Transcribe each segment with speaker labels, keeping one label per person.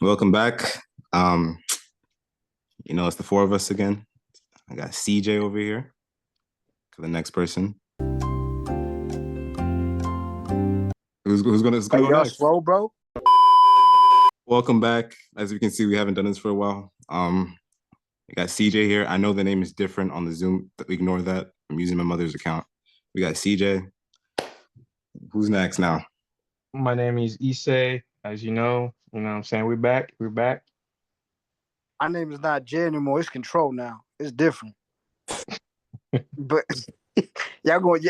Speaker 1: Welcome back. Um, it's the four of us again. I got CJ over here for the next person. Who's gonna go next?
Speaker 2: Slow, bro.
Speaker 1: Welcome back. As you can see, we haven't done this for a while. I got CJ here. I know the name is different on the Zoom. Ignore that. I'm using my mother's account. We got CJ. Who's next now?
Speaker 3: My name is Issei. As you know what I'm saying? We're back. We're back.
Speaker 2: My name is not Jay anymore. It's Control now. It's different. But y'all gonna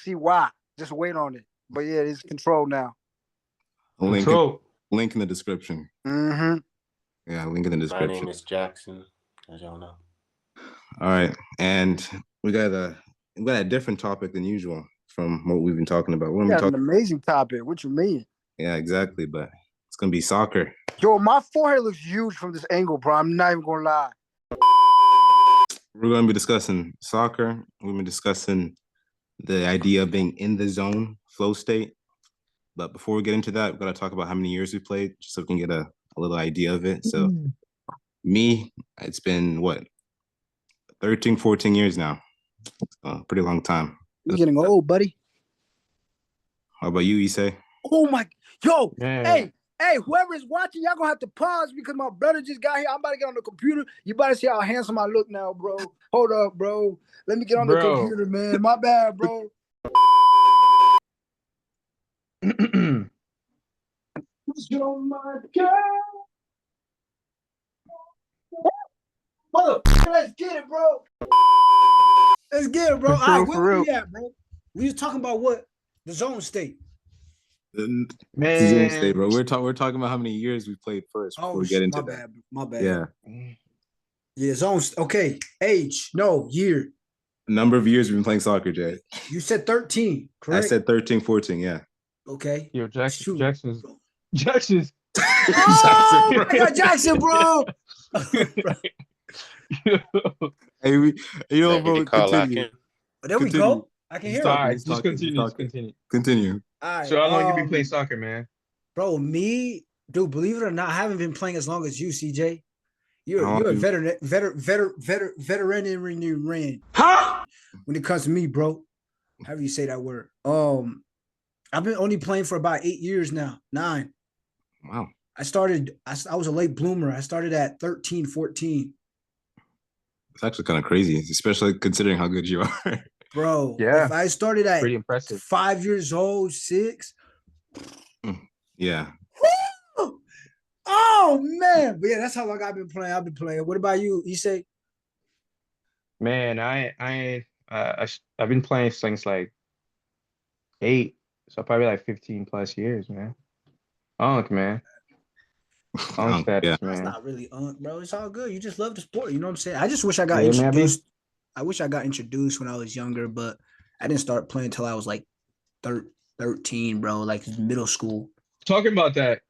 Speaker 2: see why. Just wait on it. But yeah, it's Control now.
Speaker 1: Link in the description.
Speaker 2: Mm-hmm.
Speaker 1: Yeah, link in the description.
Speaker 4: My name is Jackson, as y'all know.
Speaker 1: All right, and we got a different topic than usual from what we've been talking about.
Speaker 2: An amazing topic. What you mean?
Speaker 1: Yeah, exactly. But it's gonna be soccer.
Speaker 2: Yo, my forehead looks huge from this angle, bro. I'm not even gonna lie.
Speaker 1: We're gonna be discussing soccer. We've been discussing the idea of being in the zone, flow state. But before we get into that, we've got to talk about how many years we played, just so we can get a little idea of it. So me, it's been 13, 14 years now. Pretty long time.
Speaker 2: You're getting old, buddy.
Speaker 1: How about you, Issei?
Speaker 2: Oh my, yo,
Speaker 3: Man.
Speaker 2: Hey, whoever is watching, y'all gonna have to pause because my brother just got here. I'm about to get on the computer. You about to see how handsome I look now, bro. Hold up, bro. Let me get on the computer, man. My bad, bro. You're my girl. Motherfucker, let's get it, bro.
Speaker 5: Let's get it, bro.
Speaker 3: For
Speaker 5: All right,
Speaker 3: real,
Speaker 5: where we at, bro? We was talking about what? The zone state.
Speaker 1: Man, zone state, bro. We're talking about how many years we played first before we get into that.
Speaker 5: My bad.
Speaker 1: Yeah,
Speaker 5: zone. Okay, age, no, year.
Speaker 1: Number of years we've been playing soccer, Jay.
Speaker 5: You said 13, correct?
Speaker 1: I said 13, 14, yeah.
Speaker 5: Okay.
Speaker 3: Yo, Jackson's.
Speaker 5: Oh, I got Jackson, bro.
Speaker 1: Hey, bro, continue.
Speaker 5: There we go. I can hear
Speaker 3: All
Speaker 5: it.
Speaker 3: right, just continue.
Speaker 5: All right.
Speaker 3: So how long you been playing soccer, man?
Speaker 5: Bro, believe it or not, I haven't been playing as long as you, CJ. You're a veteran. Huh? When it comes to me, bro. However you say that word. I've been only playing for about 8 years now. 9.
Speaker 1: Wow.
Speaker 5: I was a late bloomer. I started at 13, 14.
Speaker 1: It's actually kind of crazy, especially considering how good you are.
Speaker 5: Bro,
Speaker 3: yeah.
Speaker 5: If I started at
Speaker 3: pretty impressive.
Speaker 5: 5 years old, 6.
Speaker 1: Yeah.
Speaker 5: Oh man. But yeah, that's how long I've been playing. What about you, Issei?
Speaker 3: Man, I've been playing since like 8, so probably like 15 plus years, man. Man. Status,
Speaker 1: yeah.
Speaker 3: man.
Speaker 5: It's not really bro. It's all good. You just love the sport. You know what I'm saying? I just wish I got introduced. I wish I got introduced when I was younger, but I didn't start playing until I was like 13, bro, like middle school.
Speaker 3: Talking about that,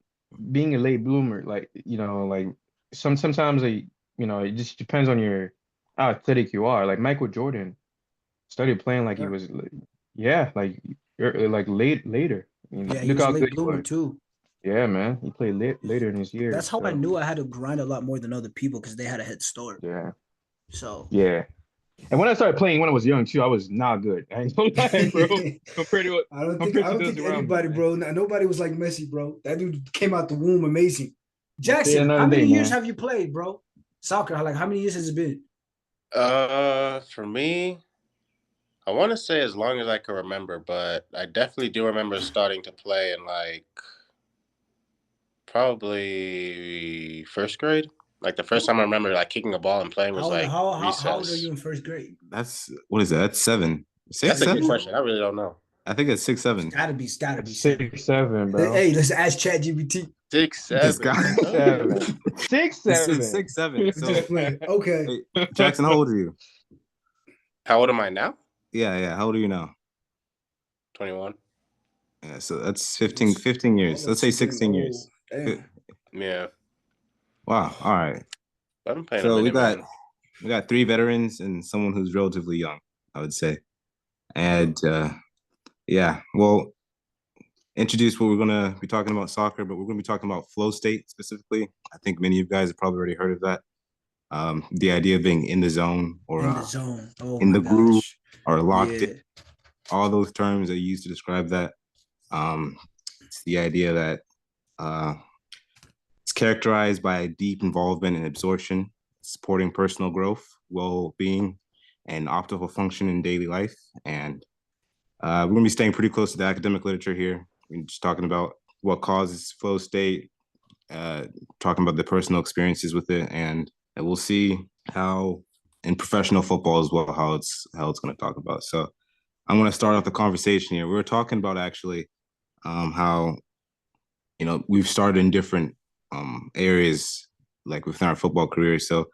Speaker 3: being a late bloomer, sometimes it just depends on how athletic you are. Like Michael Jordan started playing like he was, later.
Speaker 5: Yeah, he was a late bloomer too.
Speaker 3: Yeah, man. He played later in his years.
Speaker 5: That's how I knew I had to grind a lot more than other people because they had a head start.
Speaker 3: Yeah.
Speaker 5: So.
Speaker 3: Yeah. And when I started playing when I was young too, I was not good. I ain't gonna lie, bro. Compared to what
Speaker 5: I don't think anybody, bro. Nobody was like Messi, bro. That dude came out the womb amazing. Jackson, how many years have you played, bro? Soccer, like how many years has it been?
Speaker 4: For me, I want to say as long as I can remember, but I definitely do remember starting to play in like probably first grade. Like the first time I remember like kicking a ball and playing was recess.
Speaker 5: How old are you in first grade?
Speaker 1: What is that? That's 7. 6,
Speaker 4: That's 7? A good question. I really don't know.
Speaker 1: I think it's 6, 7.
Speaker 5: It's gotta be
Speaker 3: 6, 7, bro.
Speaker 5: Hey, let's ask ChatGPT.
Speaker 4: 6, 7.
Speaker 3: 6, 7.
Speaker 1: 6, 7. So,
Speaker 5: okay.
Speaker 1: Hey, Jackson, how old are you?
Speaker 4: How old am I now?
Speaker 1: Yeah. How old are you now?
Speaker 4: 21.
Speaker 1: Yeah, so that's 15 years. Let's say 16 years.
Speaker 5: Damn.
Speaker 4: Yeah.
Speaker 1: Wow. All right.
Speaker 4: I've been playing
Speaker 1: so we got 3 veterans and someone who's relatively young, I would say. And yeah, well, introduce what we're gonna be talking about soccer, but we're gonna be talking about flow state specifically. I think many of you guys have probably already heard of that. The idea of being in the zone or
Speaker 5: In the zone. Oh
Speaker 1: in
Speaker 5: my
Speaker 1: the groove
Speaker 5: gosh.
Speaker 1: or locked
Speaker 5: Yeah.
Speaker 1: in. All those terms are used to describe that. It's the idea that it's characterized by deep involvement and absorption, supporting personal growth, well-being, and optimal function in daily life. And we're gonna be staying pretty close to the academic literature here. We're just talking about what causes flow state, talking about the personal experiences with it, and we'll see how in professional football as well how it's going to talk about. So I'm going to start off the conversation here. We were talking about actually how we've started in different areas like within our football careers. So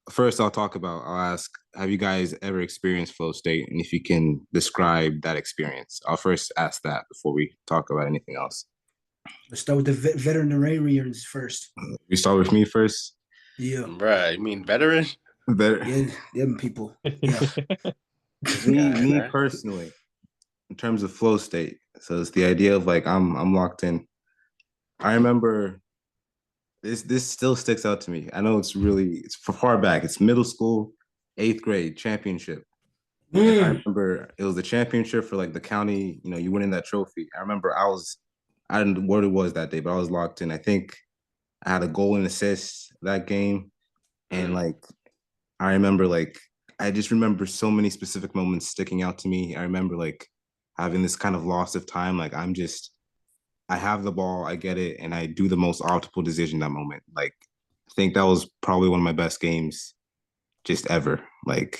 Speaker 1: first I'll ask, have you guys ever experienced flow state? And if you can describe that experience. I'll first ask that before we talk about anything else.
Speaker 5: Let's start with the veterinarians first.
Speaker 1: We start with me first.
Speaker 5: Yeah.
Speaker 4: Bruh, you mean veteran?
Speaker 5: Yeah, them people. Yeah.
Speaker 1: me personally, in terms of flow state. So it's the idea of like I'm locked in. I remember this still sticks out to me. I know it's far back. It's middle school, 8th grade championship. I remember it was the championship for like the county, you winning that trophy. I remember I don't know what it was that day, but I was locked in. I think I had a goal and assist that game. And like, I remember I just remember so many specific moments sticking out to me. I remember like having this kind of loss of time. Like I have the ball, I get it, and I do the most optimal decision that moment. Like, I think that was probably one of my best games just ever. Like,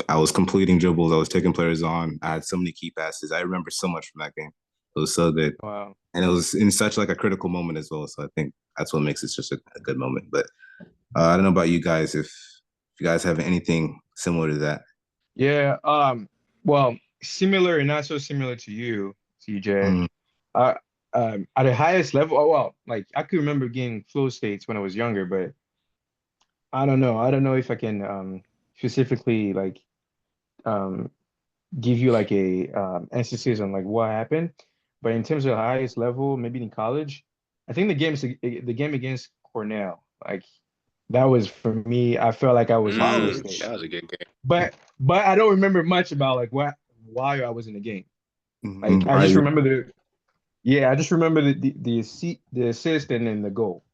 Speaker 1: I was completing dribbles, I was taking players on. I had so many key passes. I remember so much from that game. It was so good.
Speaker 3: Wow.
Speaker 1: And it was in such like a critical moment as well. So I think that's what makes it just a good moment. But I don't know about you guys, if you guys have anything similar to that.
Speaker 3: Yeah. Well, similar and not so similar to you, CJ. At the highest level, like I could remember getting flow states when I was younger, but I don't know. I don't know if I can specifically like give you like a emphasis on like what happened. But in terms of the highest level, maybe in college, I think the game against Cornell, like that was for me. I felt like I was in flow state.
Speaker 4: That was a good game.
Speaker 3: But I don't remember much about like why I was in the game. Like I just remember I just remember the assist and then the goal.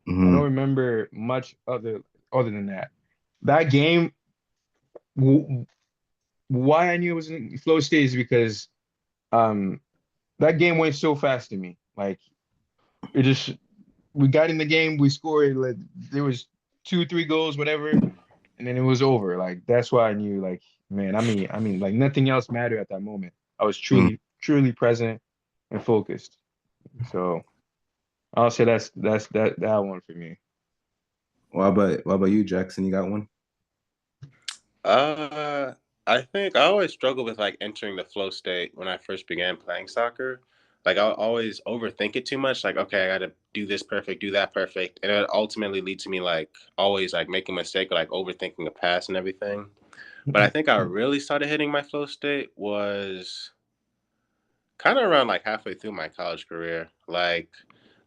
Speaker 3: I don't remember much other than that. That game, why I knew it was in flow state is because that game went so fast to me. Like we got in the game, we scored, like there was 2-3 goals, whatever, and then it was over. Like that's why I knew, like, man, I mean, like nothing else mattered at that moment. I was truly present and focused. So I'll say that's that one for me.
Speaker 1: What about you, Jackson? You got one?
Speaker 4: I think I always struggled with like entering the flow state when I first began playing soccer. Like I always overthink it too much. Like, okay, I got to do this perfect, do that perfect, and it ultimately leads to me like always like making a mistake, or, like overthinking a pass and everything. But I think I really started hitting my flow state was kind of around like halfway through my college career. Like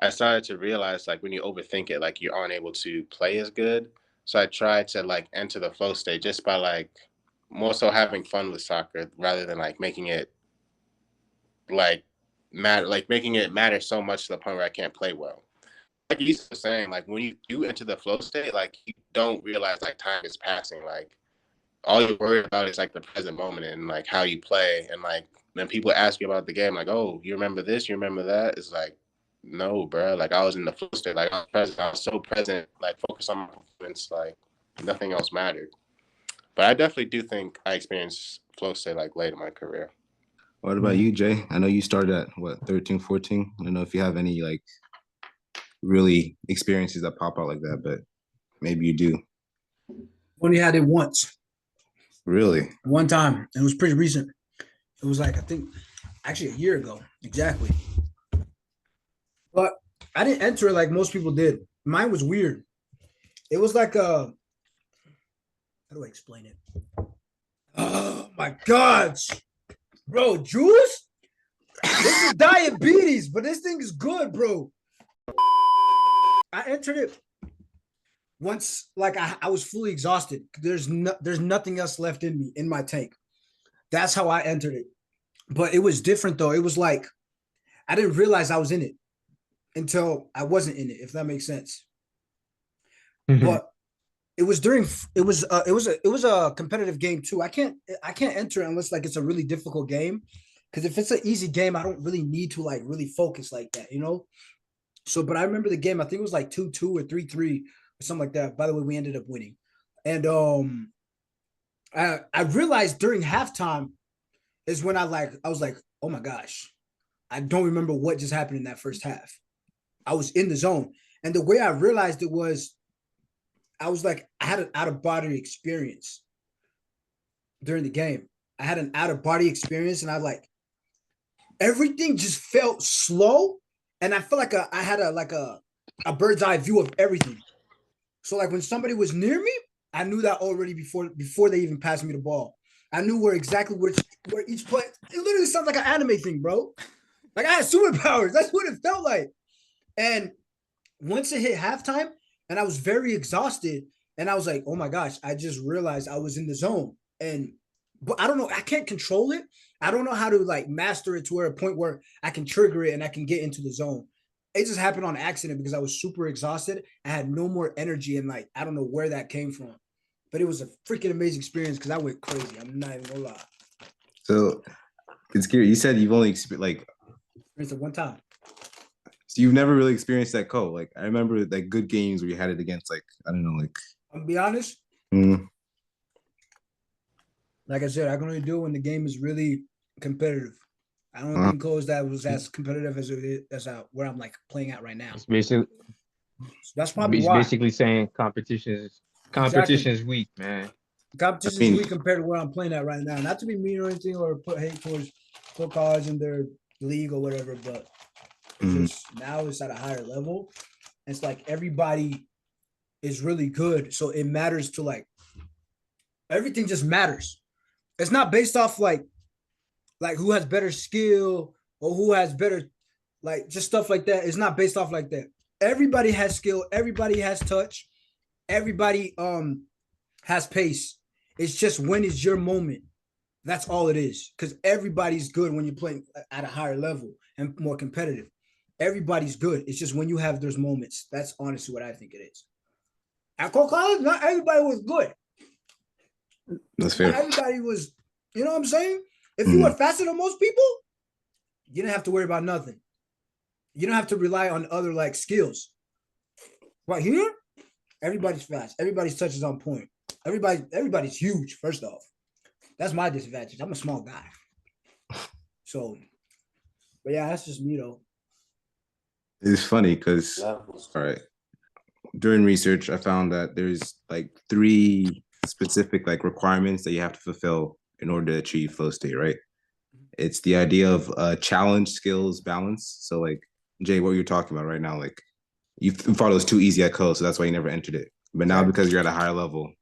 Speaker 4: I started to realize like when you overthink it, like you aren't able to play as good. So I tried to like enter the flow state just by like more so having fun with soccer rather than like making it like matter so much to the point where I can't play well. Like you were saying, like when you do enter the flow state, like you don't realize like time is passing. Like all you're worried about is like the present moment and like how you play. And like when people ask you about the game, like, oh, you remember this, you remember that? It's like, no, bro. Like I was in the flow state. Like I was present. I was so present, like focused on my performance, like nothing else mattered. But I definitely do think I experienced flow state like late in my career.
Speaker 1: What about you, Jay? I know you started at what, 13, 14? I don't know if you have any like really experiences that pop out like that, but maybe you do.
Speaker 5: Only had it once.
Speaker 1: Really?
Speaker 5: One time. It was pretty recent. It was like, I think, actually a year ago. Exactly. But I didn't enter it like most people did. Mine was weird. It was like how do I explain it? Oh my God. Bro, Jules? This is diabetes, but this thing is good, bro. I entered it once, like I was fully exhausted. There's nothing else left in me in my tank. That's how I entered it. But it was different though. It was like I didn't realize I was in it until I wasn't in it, if that makes sense. But it was a competitive game too. I can't enter it unless like it's a really difficult game. Because if it's an easy game, I don't really need to like really focus like that, you know? So, but I remember the game, I think it was like 2-2 or 3-3 or something like that. By the way, we ended up winning. And I realized during halftime is when I was like, oh my gosh, I don't remember what just happened in that first half. I was in the zone. And the way I realized it was, I was like, I had an out-of-body experience during the game. I had an out-of-body experience, and I like, everything just felt slow. And I felt like I had a bird's eye view of everything. So like when somebody was near me, I knew that already before they even passed me the ball. I knew where each play. It literally sounds like an anime thing, bro. Like I had superpowers. That's what it felt like. And once it hit halftime, and I was very exhausted, and I was like, oh my gosh, I just realized I was in the zone. But I don't know, I can't control it. I don't know how to like master it to a point where I can trigger it and I can get into the zone. It just happened on accident because I was super exhausted. I had no more energy, and like I don't know where that came from. But it was a freaking amazing experience because I went crazy. I'm not even gonna lie.
Speaker 1: So it's curious. You said you've only experienced
Speaker 5: it one time.
Speaker 1: So you've never really experienced that cold. Like I remember like good games where you had it against like I don't know, like
Speaker 5: I'll be honest. Like I said, I can only do it when the game is really competitive. I don't think Codes that was as competitive as it is as where I'm like playing at right now.
Speaker 3: It's basically
Speaker 5: so that's probably why.
Speaker 3: Basically saying competition is weak, man.
Speaker 5: Competition is weak compared to where I'm playing at right now. Not to be mean or anything or put hate towards pro college in their league or whatever, but just now it's at a higher level. It's like everybody is really good, so it matters to like everything just matters. It's not based off like who has better skill or who has better like just stuff like that. It's not based off like that. Everybody has skill, everybody has touch, everybody has pace. It's just when is your moment. That's all it is. Because everybody's good when you're playing at a higher level and more competitive. Everybody's good. It's just when you have those moments. That's honestly what I think it is. At college, not everybody was good.
Speaker 1: That's fair.
Speaker 5: Not everybody was, you know what I'm saying? If you were faster than most people, you didn't have to worry about nothing. You don't have to rely on other like skills. But here, everybody's fast. Everybody's touch is on point. Everybody's huge, first off. That's my disadvantage. I'm a small guy. So, but yeah, that's just me though.
Speaker 1: It's funny because, all right, during research, I found that there's like 3 specific like requirements that you have to fulfill in order to achieve flow state, right? It's the idea of challenge, skills, balance. So like, Jay, what you're talking about right now, like you thought it was too easy at code, so that's why you never entered it. But now because you're at a higher level,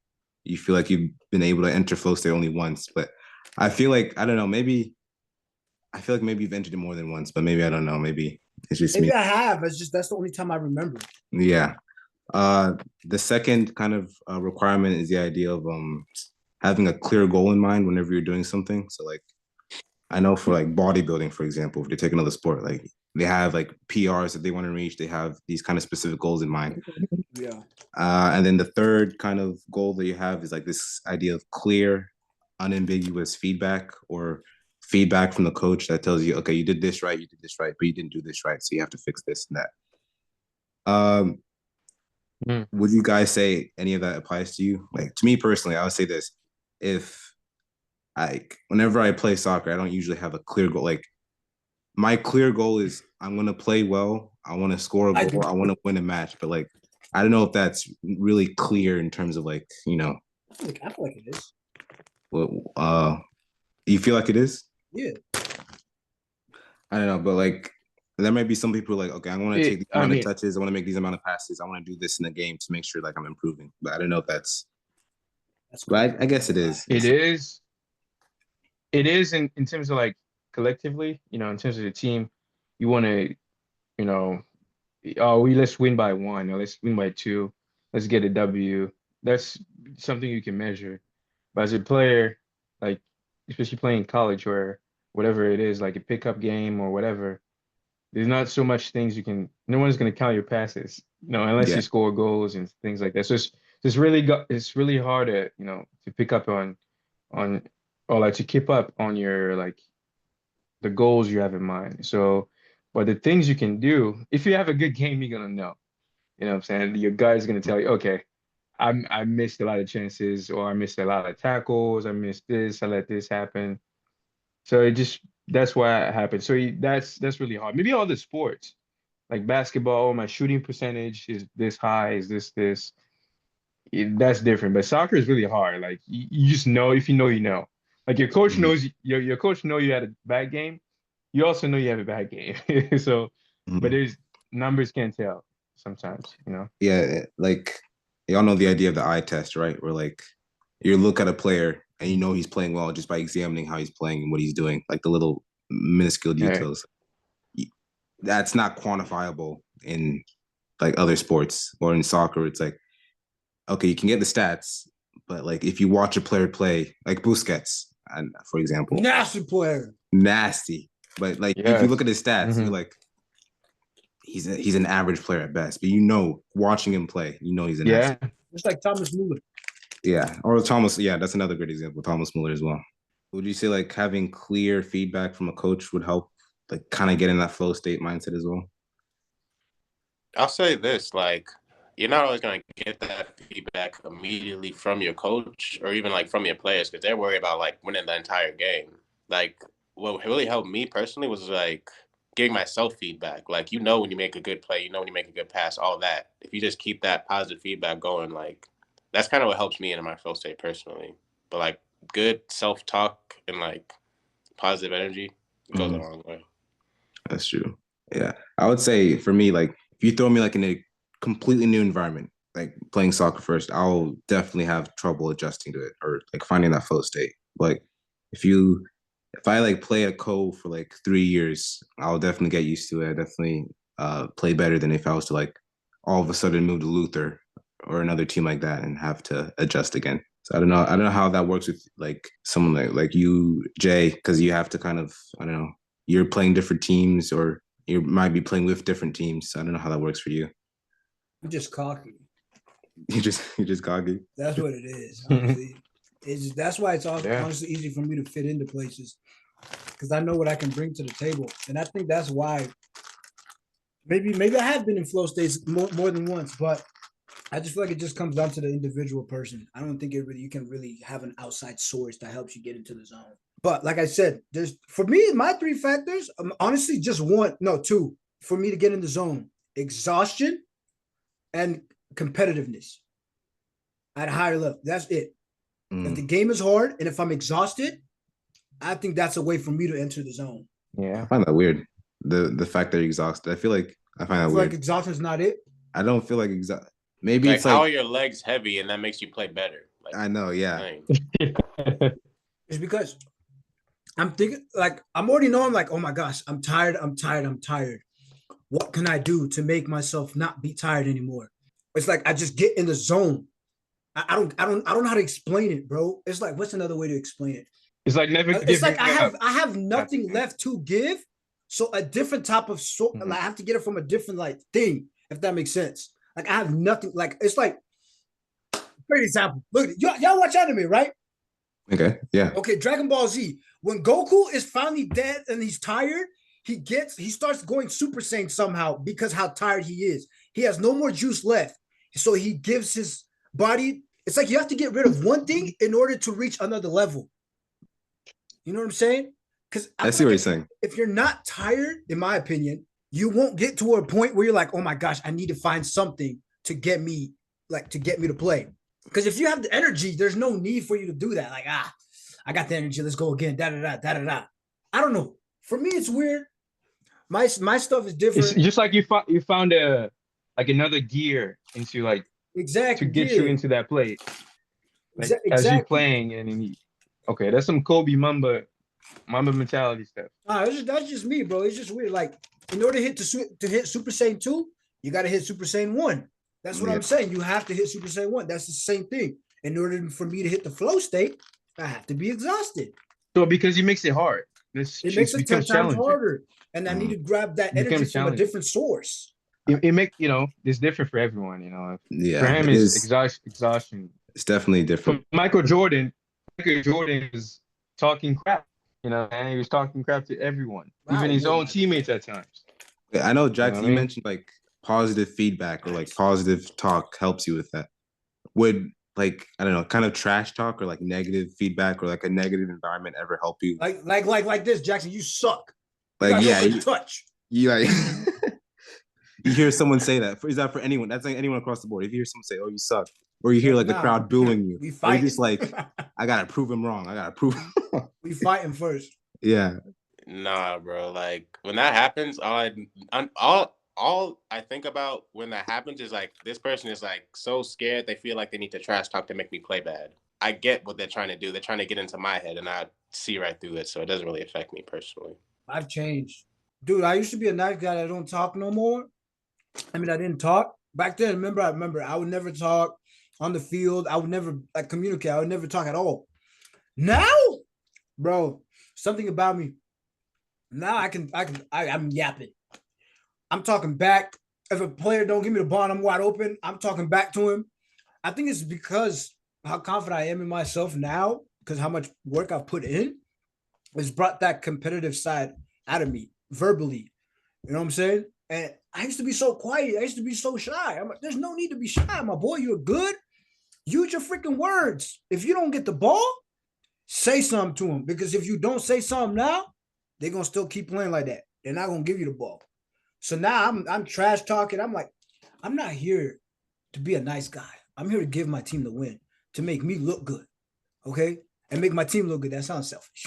Speaker 1: you feel like you've been able to enter flow state only once. But I feel like, I don't know, maybe you've entered it more than once, but maybe I don't know. Maybe it's just
Speaker 5: maybe
Speaker 1: me.
Speaker 5: I have. It's just that's the only time I remember.
Speaker 1: Yeah. The second kind of requirement is the idea of having a clear goal in mind whenever you're doing something. So like, I know for like bodybuilding, for example, if they take another sport, like they have like PRs that they want to reach. They have these kind of specific goals in mind.
Speaker 5: Yeah.
Speaker 1: And then the third kind of goal that you have is like this idea of clear, unambiguous feedback or feedback from the coach that tells you, okay, you did this right, but you didn't do this right. So you have to fix this and that. Would you guys say any of that applies to you? Like to me personally, I would say this. Whenever I play soccer, I don't usually have a clear goal. Like my clear goal is I'm going to play well. I want to score a goal. I want to win a match. But like, I don't know if that's really clear in terms of like, you know.
Speaker 5: I feel like it is.
Speaker 1: Well, you feel like it is?
Speaker 5: Yeah.
Speaker 1: I don't know, but like there might be some people like, okay, I want to take these amount of touches. I want to make these amount of passes. I want to do this in the game to make sure like I'm improving. But I don't know if that's but I guess it is.
Speaker 3: It is in terms of like collectively, you know, in terms of the team, you want to, you know, let's win by 1 or let's win by 2. Let's get a W. That's something you can measure. But as a player, like especially playing college or whatever it is, like a pickup game or whatever, there's not so much things you can. No one's gonna count your passes, you know, unless
Speaker 1: Yeah.
Speaker 3: you score goals and things like that. So it's really hard to, you know, to pick up on or like to keep up on your like the goals you have in mind. So, but the things you can do, if you have a good game, you're gonna know. You know what I'm saying? Your guy's gonna tell you, okay, I missed a lot of chances, or I missed a lot of tackles, I missed this, I let this happen. So that's why it happened. So that's really hard. Maybe all the sports, like basketball, my shooting percentage is this high, is this. That's different. But soccer is really hard. Like you just know, if you know, you know. Like your coach
Speaker 1: Mhm.
Speaker 3: knows your coach know you had a bad game. You also know you have a bad game. So, but
Speaker 1: Mhm.
Speaker 3: there's numbers can't tell sometimes, you know.
Speaker 1: Yeah, like y'all know the idea of the eye test, right? Where like you look at a player and you know he's playing well just by examining how he's playing and what he's doing, like the little minuscule
Speaker 3: Right.
Speaker 1: details. That's not quantifiable in like other sports or in soccer. It's like, okay, you can get the stats, but like if you watch a player play, like Busquets, and for example,
Speaker 5: Nasty player.
Speaker 1: nasty. But like if you
Speaker 3: Yes.
Speaker 1: look at his stats, you're like, he's an average player at best. But you know, watching him play, you know he's an
Speaker 3: Yeah.
Speaker 1: asset.
Speaker 5: Just like Thomas Muller.
Speaker 1: Yeah, or Thomas. Yeah, that's another great example. Thomas Muller as well. Would you say like having clear feedback from a coach would help, like kind of get in that flow state mindset as well?
Speaker 4: I'll say this, like, you're not always going to get that feedback immediately from your coach or even like from your players because they're worried about like winning the entire game. Like, what really helped me personally was like giving myself feedback. Like, you know, when you make a good play, you know, when you make a good pass, all that. If you just keep that positive feedback going, like, that's kind of what helps me in my flow state personally. But like, good self talk and like positive energy goes a long way.
Speaker 1: That's true. Yeah, I would say for me, like if you throw me like in a completely new environment, like playing soccer first, I'll definitely have trouble adjusting to it or like finding that flow state. Like if I like play a co for like 3 years, I'll definitely get used to it. I definitely play better than if I was to like all of a sudden move to Luther or another team like that and have to adjust again. So I don't know how that works with like someone like you, Jay, because you have to kind of, I don't know, you're playing different teams or you might be playing with different teams. So I don't know how that works for you.
Speaker 5: I'm just cocky.
Speaker 1: You're just cocky.
Speaker 5: That's what it is. Honestly, that's why it's honestly easy for me to fit into places because I know what I can bring to the table, and I think that's why. Maybe I have been in flow states more than once, but I just feel like it just comes down to the individual person. I don't think you can really have an outside source that helps you get into the zone. But like I said, for me, my 3 factors, honestly, just two for me to get in the zone: exhaustion and competitiveness at a higher level. That's it. If the game is hard and if I'm exhausted, I think that's a way for me to enter the zone.
Speaker 3: Yeah,
Speaker 1: I find that weird. The fact that you're exhausted. I feel like I find that weird.
Speaker 5: Like exhaustion is not it.
Speaker 1: I don't feel like maybe
Speaker 4: like
Speaker 1: it's like
Speaker 4: how are your legs heavy and that makes you play better. Like,
Speaker 1: I know, yeah.
Speaker 5: It's because I'm thinking like I'm already know I'm like, oh my gosh, I'm tired. What can I do to make myself not be tired anymore? It's like I just get in the zone. I don't know how to explain it, bro. It's like what's another way to explain it?
Speaker 3: It's like never.
Speaker 5: It's like I have nothing left to give. So a different type of like, I have to get it from a different like thing, if that makes sense. Like I have nothing. Like it's like, for example, look, y'all watch anime, right?
Speaker 1: Okay, yeah.
Speaker 5: Okay, Dragon Ball Z. When Goku is finally dead and he's tired, he starts going Super Saiyan somehow because how tired he is. He has no more juice left, so he gives his body. It's like you have to get rid of one thing in order to reach another level. You know what I'm saying? Because
Speaker 1: I see what you're saying.
Speaker 5: If you're not tired, in my opinion, you won't get to a point where you're like, oh my gosh, I need to find something to get me to play. Because if you have the energy, there's no need for you to do that. Like, I got the energy. Let's go again. Da da da da da da. I don't know. For me, it's weird. My stuff is different.
Speaker 3: It's just like you found another gear into like
Speaker 5: exactly
Speaker 3: to get you into that play. Like,
Speaker 5: exactly.
Speaker 3: As you playing and okay, that's some Kobe Mamba Mamba mentality stuff.
Speaker 5: That's just me, bro. It's just weird. Like, in order to hit Super Saiyan 2, you got to hit Super Saiyan 1. That's what I'm saying. You have to hit Super Saiyan 1. That's the same thing. In order for me to hit the flow state, I have to be exhausted.
Speaker 3: So because it makes it hard.
Speaker 5: It makes it 10 times harder. And I need to grab that energy from a different source.
Speaker 3: It makes, it's different for everyone,
Speaker 1: Yeah.
Speaker 3: For him, it's exhaustion.
Speaker 1: It's definitely different.
Speaker 3: For Michael Jordan was talking crap, and he was talking crap to everyone, even his own teammates at times.
Speaker 1: I know, Jackson, you mentioned like positive feedback or like positive talk helps you with that. Would like, I don't know, kind of trash talk or like negative feedback or like a negative environment ever help you?
Speaker 5: Like this, Jackson, you suck.
Speaker 1: Like,
Speaker 5: you touch.
Speaker 1: You like you hear someone say that. Is that for anyone? That's like anyone across the board. If you hear someone say, "Oh, you suck," or you hear like the crowd booing you,
Speaker 5: we fight.
Speaker 1: You're just like, I gotta prove him wrong. I gotta prove.
Speaker 5: We fighting first.
Speaker 1: Yeah.
Speaker 4: Nah, bro. Like when that happens, all I think about when that happens is like this person is like so scared they feel like they need to trash talk to make me play bad. I get what they're trying to do. They're trying to get into my head, and I see right through it, so it doesn't really affect me personally.
Speaker 5: I've changed, dude. I used to be a nice guy that don't talk no more. I mean, I didn't talk back then. I remember I would never talk on the field. I would never like communicate. I would never talk at all. Now, bro, something about me. Now I'm yapping. I'm talking back. If a player don't give me the ball and I'm wide open, I'm talking back to him. I think it's because how confident I am in myself now, because how much work I've put in has brought that competitive side out of me verbally. You know what I'm saying? And I used to be so quiet. I used to be so shy. I'm like, there's no need to be shy, my boy. You're good. Use your freaking words. If you don't get the ball, say something to them. Because if you don't say something now, they're going to still keep playing like that. They're not going to give you the ball. So now I'm trash talking. I'm like, I'm not here to be a nice guy. I'm here to give my team the win, to make me look good. Okay? And make my team look good. That sounds selfish.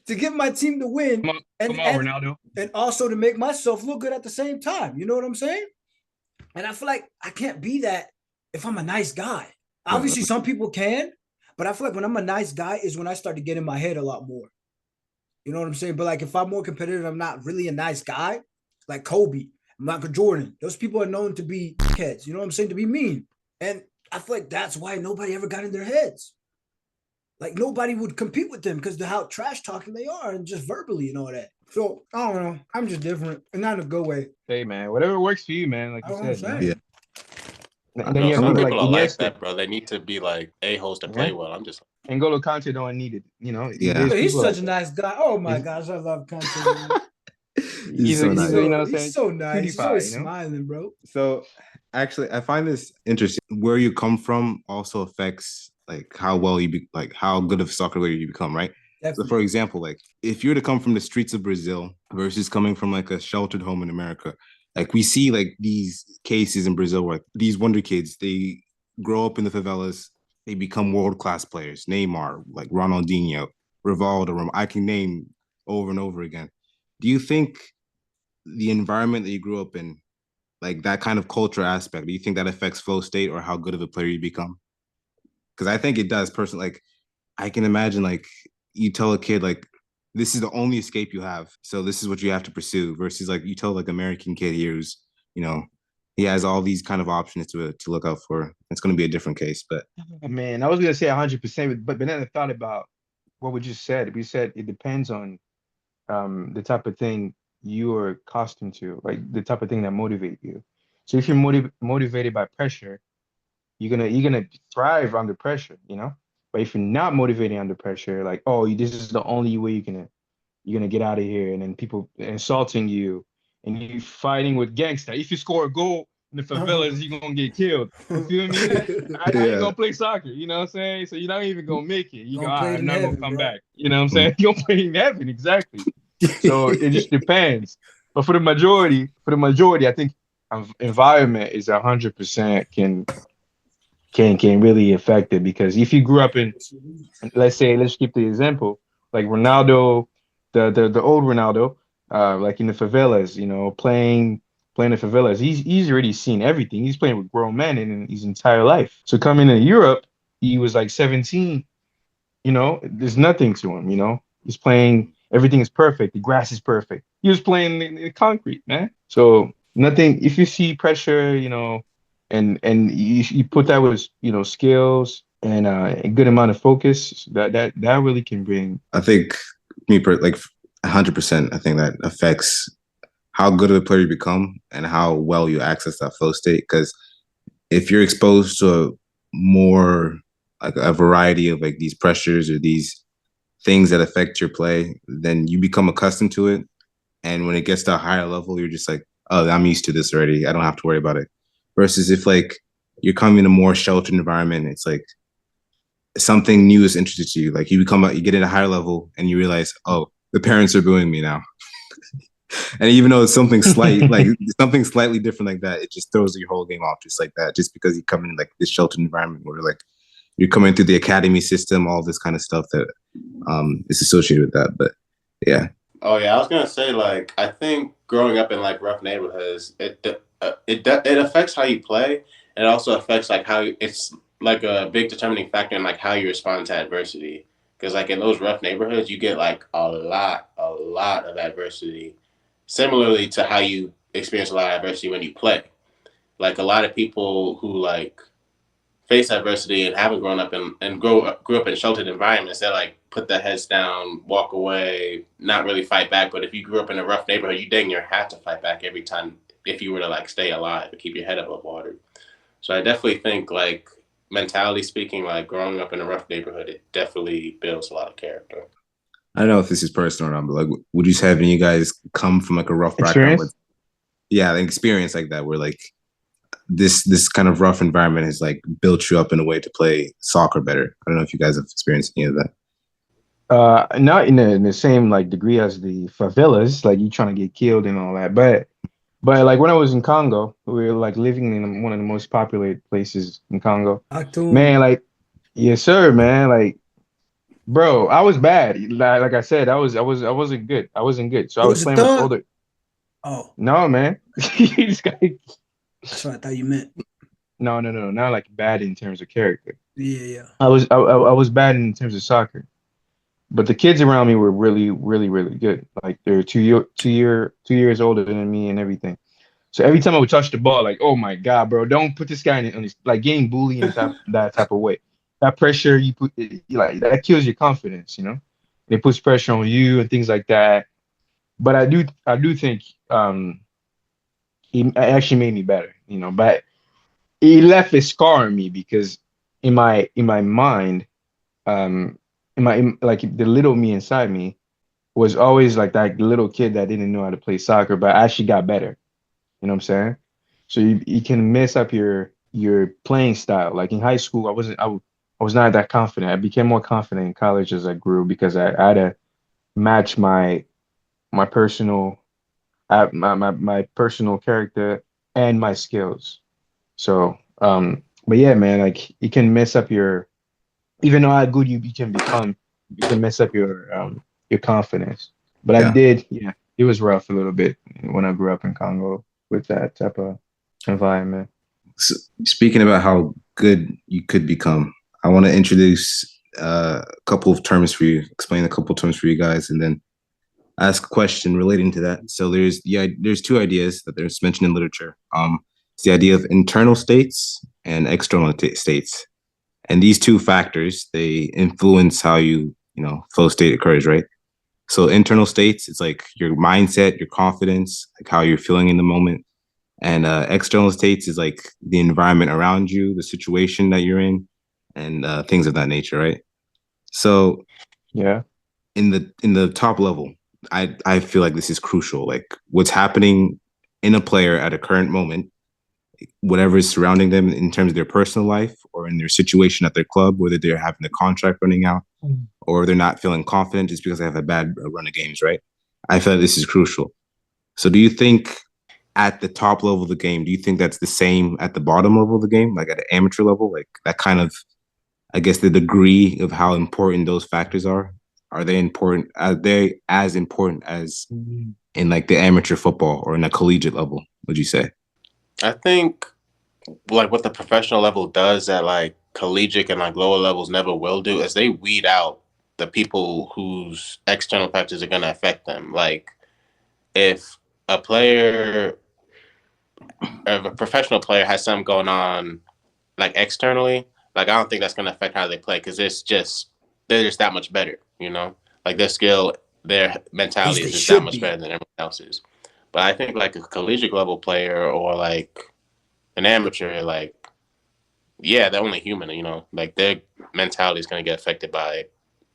Speaker 5: To give my team the win
Speaker 3: Ronaldo.
Speaker 5: And also to make myself look good at the same time. You know what I'm saying? And I feel like I can't be that if I'm a nice guy. Obviously, some people can, but I feel like when I'm a nice guy is when I start to get in my head a lot more. You know what I'm saying? But like if I'm more competitive, I'm not really a nice guy, like Kobe, Michael Jordan. Those people are known to be heads, you know what I'm saying? To be mean. And I feel like that's why nobody ever got in their heads. Like nobody would compete with them because of how trash talking they are and just verbally and all that. So I don't know. I'm just different and not in a good way.
Speaker 3: Hey man, whatever works for you, man. Like you said,
Speaker 1: yeah.
Speaker 3: And then you have
Speaker 4: some
Speaker 3: people
Speaker 4: people are like
Speaker 3: Iniesta.
Speaker 4: that, bro. They need to be like a-holes to play well. I'm just
Speaker 3: N'Golo Kante don't need it,
Speaker 1: Yeah.
Speaker 5: He's such a nice guy. Oh my gosh, I love Kante.
Speaker 1: He's so nice.
Speaker 5: He's so nice. He's always smiling, bro.
Speaker 1: So actually, I find this interesting. Where you come from also affects like how well you be, like how good of a soccer player you become, right? Definitely. So for example, like if you were to come from the streets of Brazil versus coming from like a sheltered home in America, like we see like these cases in Brazil where like, these wonder kids, they grow up in the favelas, they become world-class players. Neymar, like Ronaldinho, Rivaldo, I can name over and over again. Do you think the environment that you grew up in, like that kind of culture aspect, do you think that affects flow state or how good of a player you become? Because I think it does personally. Like I can imagine like you tell a kid like this is the only escape you have, so this is what you have to pursue, versus like you tell like American kid here who's, he has all these kind of options to look out for. It's going to be a different case. But
Speaker 3: man, I was going to say 100%, but then I thought about what we just said. We said it depends on the type of thing you are accustomed to, like the type of thing that motivate you. So if you're motivated by pressure, you're gonna thrive under pressure, But if you're not motivated under pressure, like, oh, this is the only way you're gonna get out of here, and then people insulting you, and you fighting with gangster. If you score a goal in the favelas, you're gonna get killed. You feel me? I ain't gonna play soccer, you know what I'm saying? So you're not even gonna make it. You go, I'm not gonna come back. You know what I'm saying? You're gonna play in heaven, exactly. So it just depends. But for the majority, I think environment is 100% can really affect it, because if you grew up in, let's keep the example, like Ronaldo, the old Ronaldo, like in the favelas, playing in the favelas, he's already seen everything. He's playing with grown men in his entire life. So coming to Europe, he was like 17, there's nothing to him. He's playing. Everything is perfect. The grass is perfect. He was playing in concrete, man. So nothing. If you see pressure, and you put that with skills and a good amount of focus, that really can bring.
Speaker 1: I think like 100%. I think that affects how good of a player you become and how well you access that flow state. Because if you're exposed to more like a variety of like these pressures or these things that affect your play, then you become accustomed to it. And when it gets to a higher level, you're just like, oh, I'm used to this already. I don't have to worry about it. Versus if like you're coming in a more sheltered environment, it's like something new is interested to you. Like you get at a higher level and you realize, oh, the parents are booing me now. And even though it's something like something slightly different like that, it just throws your whole game off just like that. Just because you come in like this sheltered environment where like you're coming through the academy system, all this kind of stuff that is associated with that. But yeah.
Speaker 4: Oh yeah, I was gonna say like I think growing up in like rough neighborhoods, it affects how you play. It also affects like how it's like a big determining factor in like how you respond to adversity. Because like in those rough neighborhoods, you get like a lot of adversity. Similarly to how you experience a lot of adversity when you play. Like a lot of people who like face adversity and haven't grown up and grew up in sheltered environments, they like put their heads down, walk away, not really fight back. But if you grew up in a rough neighborhood, you dang near have to fight back every time if you were to like stay alive and keep your head above water. So I definitely think like mentality speaking, like growing up in a rough neighborhood, it definitely builds a lot of character.
Speaker 1: I don't know if this is personal or not, but like, would you have any of you guys come from like a rough background? Yeah, an experience like that where like this kind of rough environment has like built you up in a way to play soccer better. I don't know if you guys have experienced any of that.
Speaker 3: Not in the same like degree as the favelas, like you trying to get killed and all that, but like when I was in Congo, we were like living in one of the most populated places in Congo. Man, like, yes, sir, man. Like, bro, I was bad. Like I said, I wasn't good. I wasn't good. So I was playing with older.
Speaker 5: Oh
Speaker 3: no, man.
Speaker 5: That's what I thought you meant.
Speaker 3: No. Not like bad in terms of character.
Speaker 5: Yeah.
Speaker 3: I was bad in terms of soccer. But the kids around me were really, really, really good. Like they're 2 years older than me and everything. So every time I would touch the ball, like, oh my God, bro, don't put this guy on his, like getting bullied in that type of way. That pressure you put, like that kills your confidence, It puts pressure on you and things like that. But I do think it actually made me better, But it left a scar on me because in my mind, like the little me inside me was always like that little kid that didn't know how to play soccer, but actually got better. You know what I'm saying? So you can mess up your playing style. Like in high school, I was not that confident. I became more confident in college as I grew because I had to match my personal my personal character and my skills. So but yeah, man, like you can mess up even though how good you can become, you can mess up your confidence. But yeah. I did, yeah. It was rough a little bit when I grew up in Congo with that type of environment.
Speaker 1: So, speaking about how good you could become, I want to introduce a couple of terms for you, explain a couple of terms for you guys, and then ask a question relating to that. So there's two ideas that there's mentioned in literature. It's the idea of internal states and external states. And these two factors, they influence how flow state occurs, right? So internal states, it's like your mindset, your confidence, like how you're feeling in the moment. And external states is like the environment around you, the situation that you're in, and things of that nature, right? So
Speaker 3: yeah,
Speaker 1: in the top level, I feel like this is crucial. Like what's happening in a player at a current moment, whatever is surrounding them in terms of their personal life or in their situation at their club, whether they're having a contract running out or they're not feeling confident just because they have a bad run of games, right? I feel like this is crucial. So do you think at the top level of the game, do you think that's the same at the bottom level of the game, like at an amateur level, like that kind of, I guess, the degree of how important those factors are? Are they important? Are they as important as in like the amateur football or in a collegiate level, would you say?
Speaker 4: I think like what the professional level does at like collegiate and like lower levels never will do is they weed out the people whose external factors are going to affect them. Like if a player, if a professional player has something going on like externally, like I don't think that's going to affect how they play because they're just that much better, you know? Like their skill, their mentality is just that much better than everyone else's. But I think like a collegiate level player or like an amateur, like, yeah, they're only human, you know? Like their mentality is going to get affected by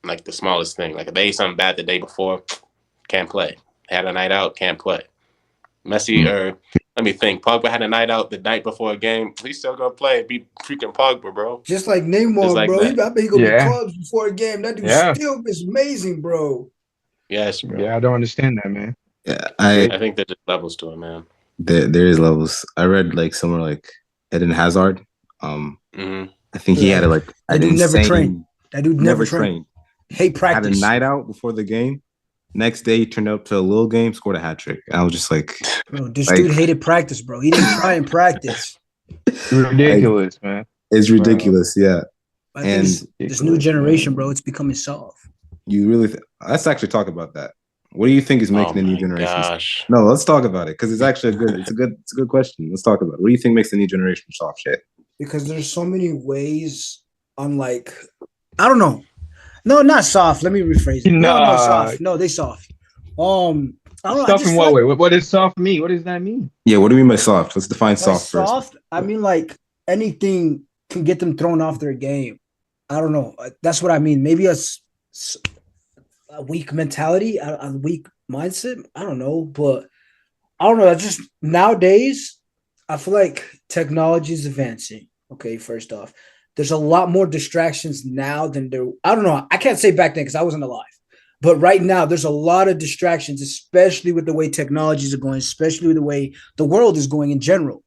Speaker 4: like the smallest thing. Like if they ate something bad the day before, can't play. Had a night out, can't play. Messi, or let me think, Pogba had a night out the night before a game. He's still gonna play and be freaking Pogba, bro.
Speaker 5: Just like Neymar,
Speaker 4: like
Speaker 5: bro. I bet he gonna be clubs before a game. That dude still is amazing, bro.
Speaker 4: Yes, bro.
Speaker 3: Yeah, I don't understand that, man.
Speaker 1: Yeah,
Speaker 4: I think there's levels to it, man.
Speaker 1: There is levels. I read like somewhere like Eden Hazard. I think he had like
Speaker 5: that dude never trained. That dude never trained. Hey, practice.
Speaker 1: Had a night out before the game. Next day, he turned up to a little game, scored a hat trick. I was just like,
Speaker 5: bro, this dude hated practice, bro. He didn't try and practice.
Speaker 3: Ridiculous, man.
Speaker 1: It's ridiculous, yeah.
Speaker 5: And this new generation, bro, it's becoming soft.
Speaker 1: You really? Let's actually talk about that. What do you think is making the new generation? No, let's talk about it because it's actually it's a good question. Let's talk about it. What do you think makes the new generation soft shit?
Speaker 5: Because there's so many ways on like, I don't know. No, not soft. Let me rephrase it. No, soft. No, they soft. I don't know.
Speaker 3: Soft in what way? What does soft mean? What does that mean?
Speaker 1: Yeah, what do you mean by soft? Let's define soft first.
Speaker 5: Soft, I mean like anything can get them thrown off their game. I don't know. That's what I mean. Maybe a weak mentality, a weak mindset. I don't know, but I don't know. Just nowadays, I feel like technology is advancing. Okay, first off. There's a lot more distractions now than there. I don't know. I can't say back then because I wasn't alive. But right now, there's a lot of distractions, especially with the way technologies are going, especially with the way the world is going in general.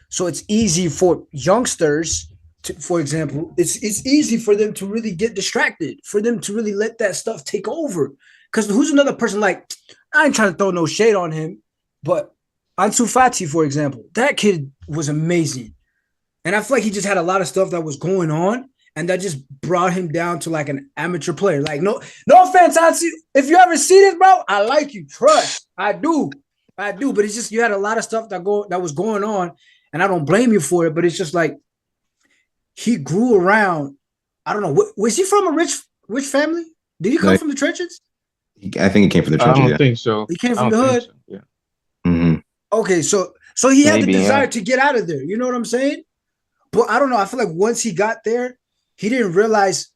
Speaker 5: So it's easy for youngsters, for example, it's easy for them to really get distracted, for them to really let that stuff take over. Because who's another person like, I ain't trying to throw no shade on him, but Ansu Fati, for example, that kid was amazing. And I feel like he just had a lot of stuff that was going on, and that just brought him down to like an amateur player. Like, no offense, Ansu. If you ever see this, bro, I like you. Trust. I do. But it's just you had a lot of stuff that was going on, and I don't blame you for it. But it's just like he grew around. I don't know. Was he from a rich family? Did he come from the trenches?
Speaker 1: I think he came from the trenches.
Speaker 3: I don't think so.
Speaker 5: He came from the hood.
Speaker 3: So. Yeah.
Speaker 1: Mm-hmm.
Speaker 5: Okay, so he had the desire to get out of there. You know what I'm saying? But I don't know. I feel like once he got there, he didn't realize,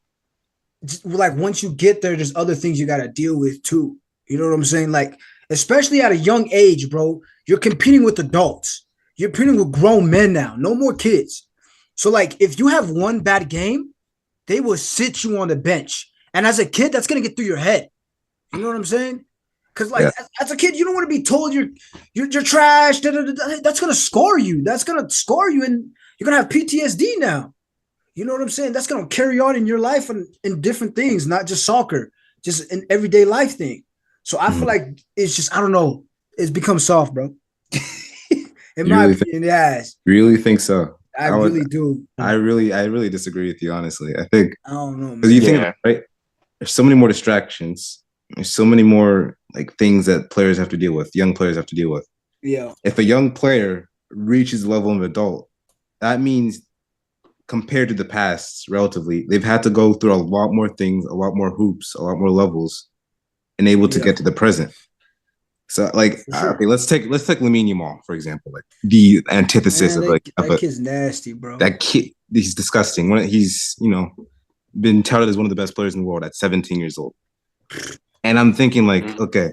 Speaker 5: like, once you get there, there's other things you got to deal with, too. You know what I'm saying? Like, especially at a young age, bro, you're competing with adults. You're competing with grown men now. No more kids. So, like, if you have one bad game, they will sit you on the bench. And as a kid, that's going to get through your head. You know what I'm saying? Because, like, as a kid, you don't want to be told you're trash. That's going to score you. That's going to score you, and you're going to have PTSD now. You know what I'm saying? That's going to carry on in your life and in different things, not just soccer, just an everyday life thing. So I feel like it's just, I don't know, it's become soft, bro. In my opinion, it has.
Speaker 1: Really think so?
Speaker 5: I really do.
Speaker 1: I really disagree with you, honestly. I think,
Speaker 5: I don't know,
Speaker 1: because you think, right? There's so many more distractions. There's so many more like things that players have to deal with, young players have to deal with.
Speaker 5: Yeah.
Speaker 1: If a young player reaches the level of adult, that means compared to the past, relatively, they've had to go through a lot more things, a lot more hoops, a lot more levels, and able to get to the present. So, like, okay, let's take Lamine Yamal, for example, like the antithesis of like
Speaker 5: that kid's nasty, bro.
Speaker 1: That kid, he's disgusting. He's been touted as one of the best players in the world at 17 years old. And I'm thinking, like, okay,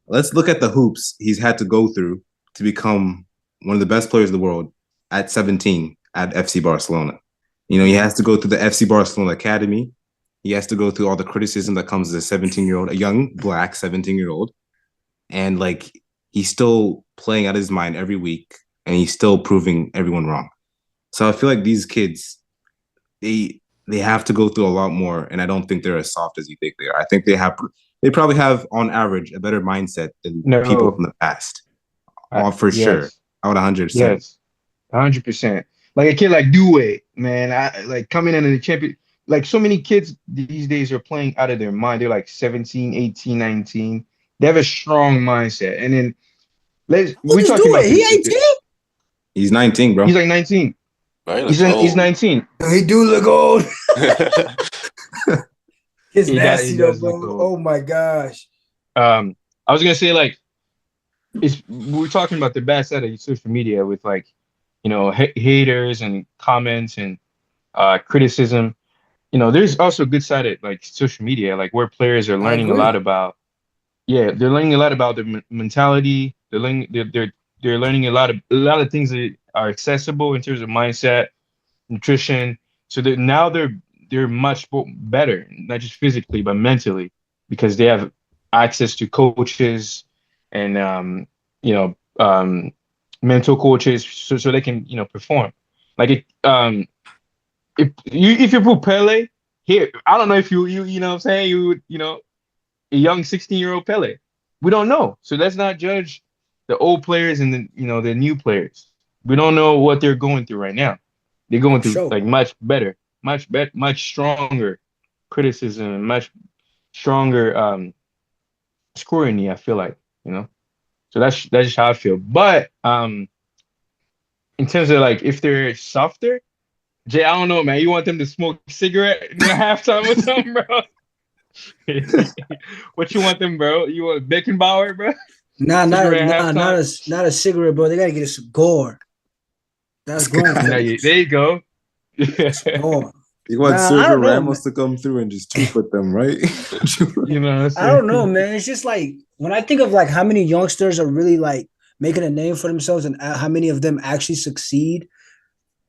Speaker 1: let's look at the hoops he's had to go through to become one of the best players in the world at 17 at FC Barcelona. He has to go through the FC Barcelona Academy. He has to go through all the criticism that comes as a 17-year-old, a young black 17-year-old. And, like, he's still playing out of his mind every week, and he's still proving everyone wrong. So I feel like these kids, they have to go through a lot more, and I don't think they're as soft as you think they are. I think they probably have, on average, a better mindset than people from the past. For sure. I would 100%.
Speaker 3: Yes, 100%. like a kid like Dewey, man, I like coming into the champion. Like so many kids these days are playing out of their mind. They're like 17, 18, 19. They have a strong mindset. And then we're talking about
Speaker 5: He 18?
Speaker 1: He's 19, bro.
Speaker 3: He's like 19.
Speaker 4: Right,
Speaker 3: He's 19.
Speaker 5: He do look old. It's
Speaker 3: He
Speaker 5: nasty though,
Speaker 3: does look
Speaker 5: bro.
Speaker 3: old.
Speaker 5: Oh my gosh.
Speaker 3: I was gonna say like we're talking about the bad side of social media with like, you know, haters and comments and criticism. You know, there's also a good side of like social media, like where players are learning a lot about. Yeah, they're learning a lot about their mentality. They're learning a lot of things that are accessible in terms of mindset, nutrition. So that now they're much better, not just physically but mentally, because they have access to coaches and mental coaches, so they can perform. Like if you put Pele here, I don't know if you know what I'm saying, a young 16-year-old Pele. We don't know. So let's not judge the old players and the new players. We don't know what they're going through right now. They're going through like much better, much stronger criticism and much stronger scrutiny, I feel like, So that's just how I feel. But in terms of like if they're softer, Jay, I don't know, man. You want them to smoke a cigarette in the halftime or something, bro? What you want them, bro? You want Beckenbauer, bro?
Speaker 5: Not a cigarette, bro. They gotta get a cigar. That's grown.
Speaker 3: There you go.
Speaker 1: You want Sergio Ramos to come through and just tweet with them, right?
Speaker 5: I don't know, man. It's just like when I think of like how many youngsters are really like making a name for themselves and how many of them actually succeed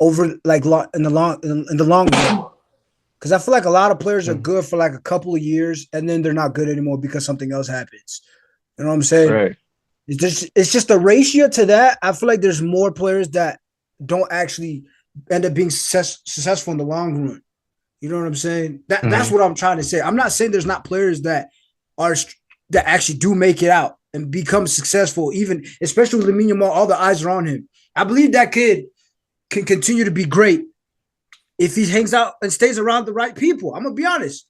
Speaker 5: over like in the long run. Because I feel like a lot of players are good for like a couple of years and then they're not good anymore because something else happens. You know what I'm saying?
Speaker 3: Right.
Speaker 5: It's just a ratio to that. I feel like there's more players that don't actually end up being successful in the long run. You know what I'm saying? That's what I'm trying to say. I'm not saying there's not players that actually do make it out and become successful, even especially with Lamine Yamal. All the eyes are on him. I believe that kid can continue to be great if he hangs out and stays around the right people. I'm gonna be honest.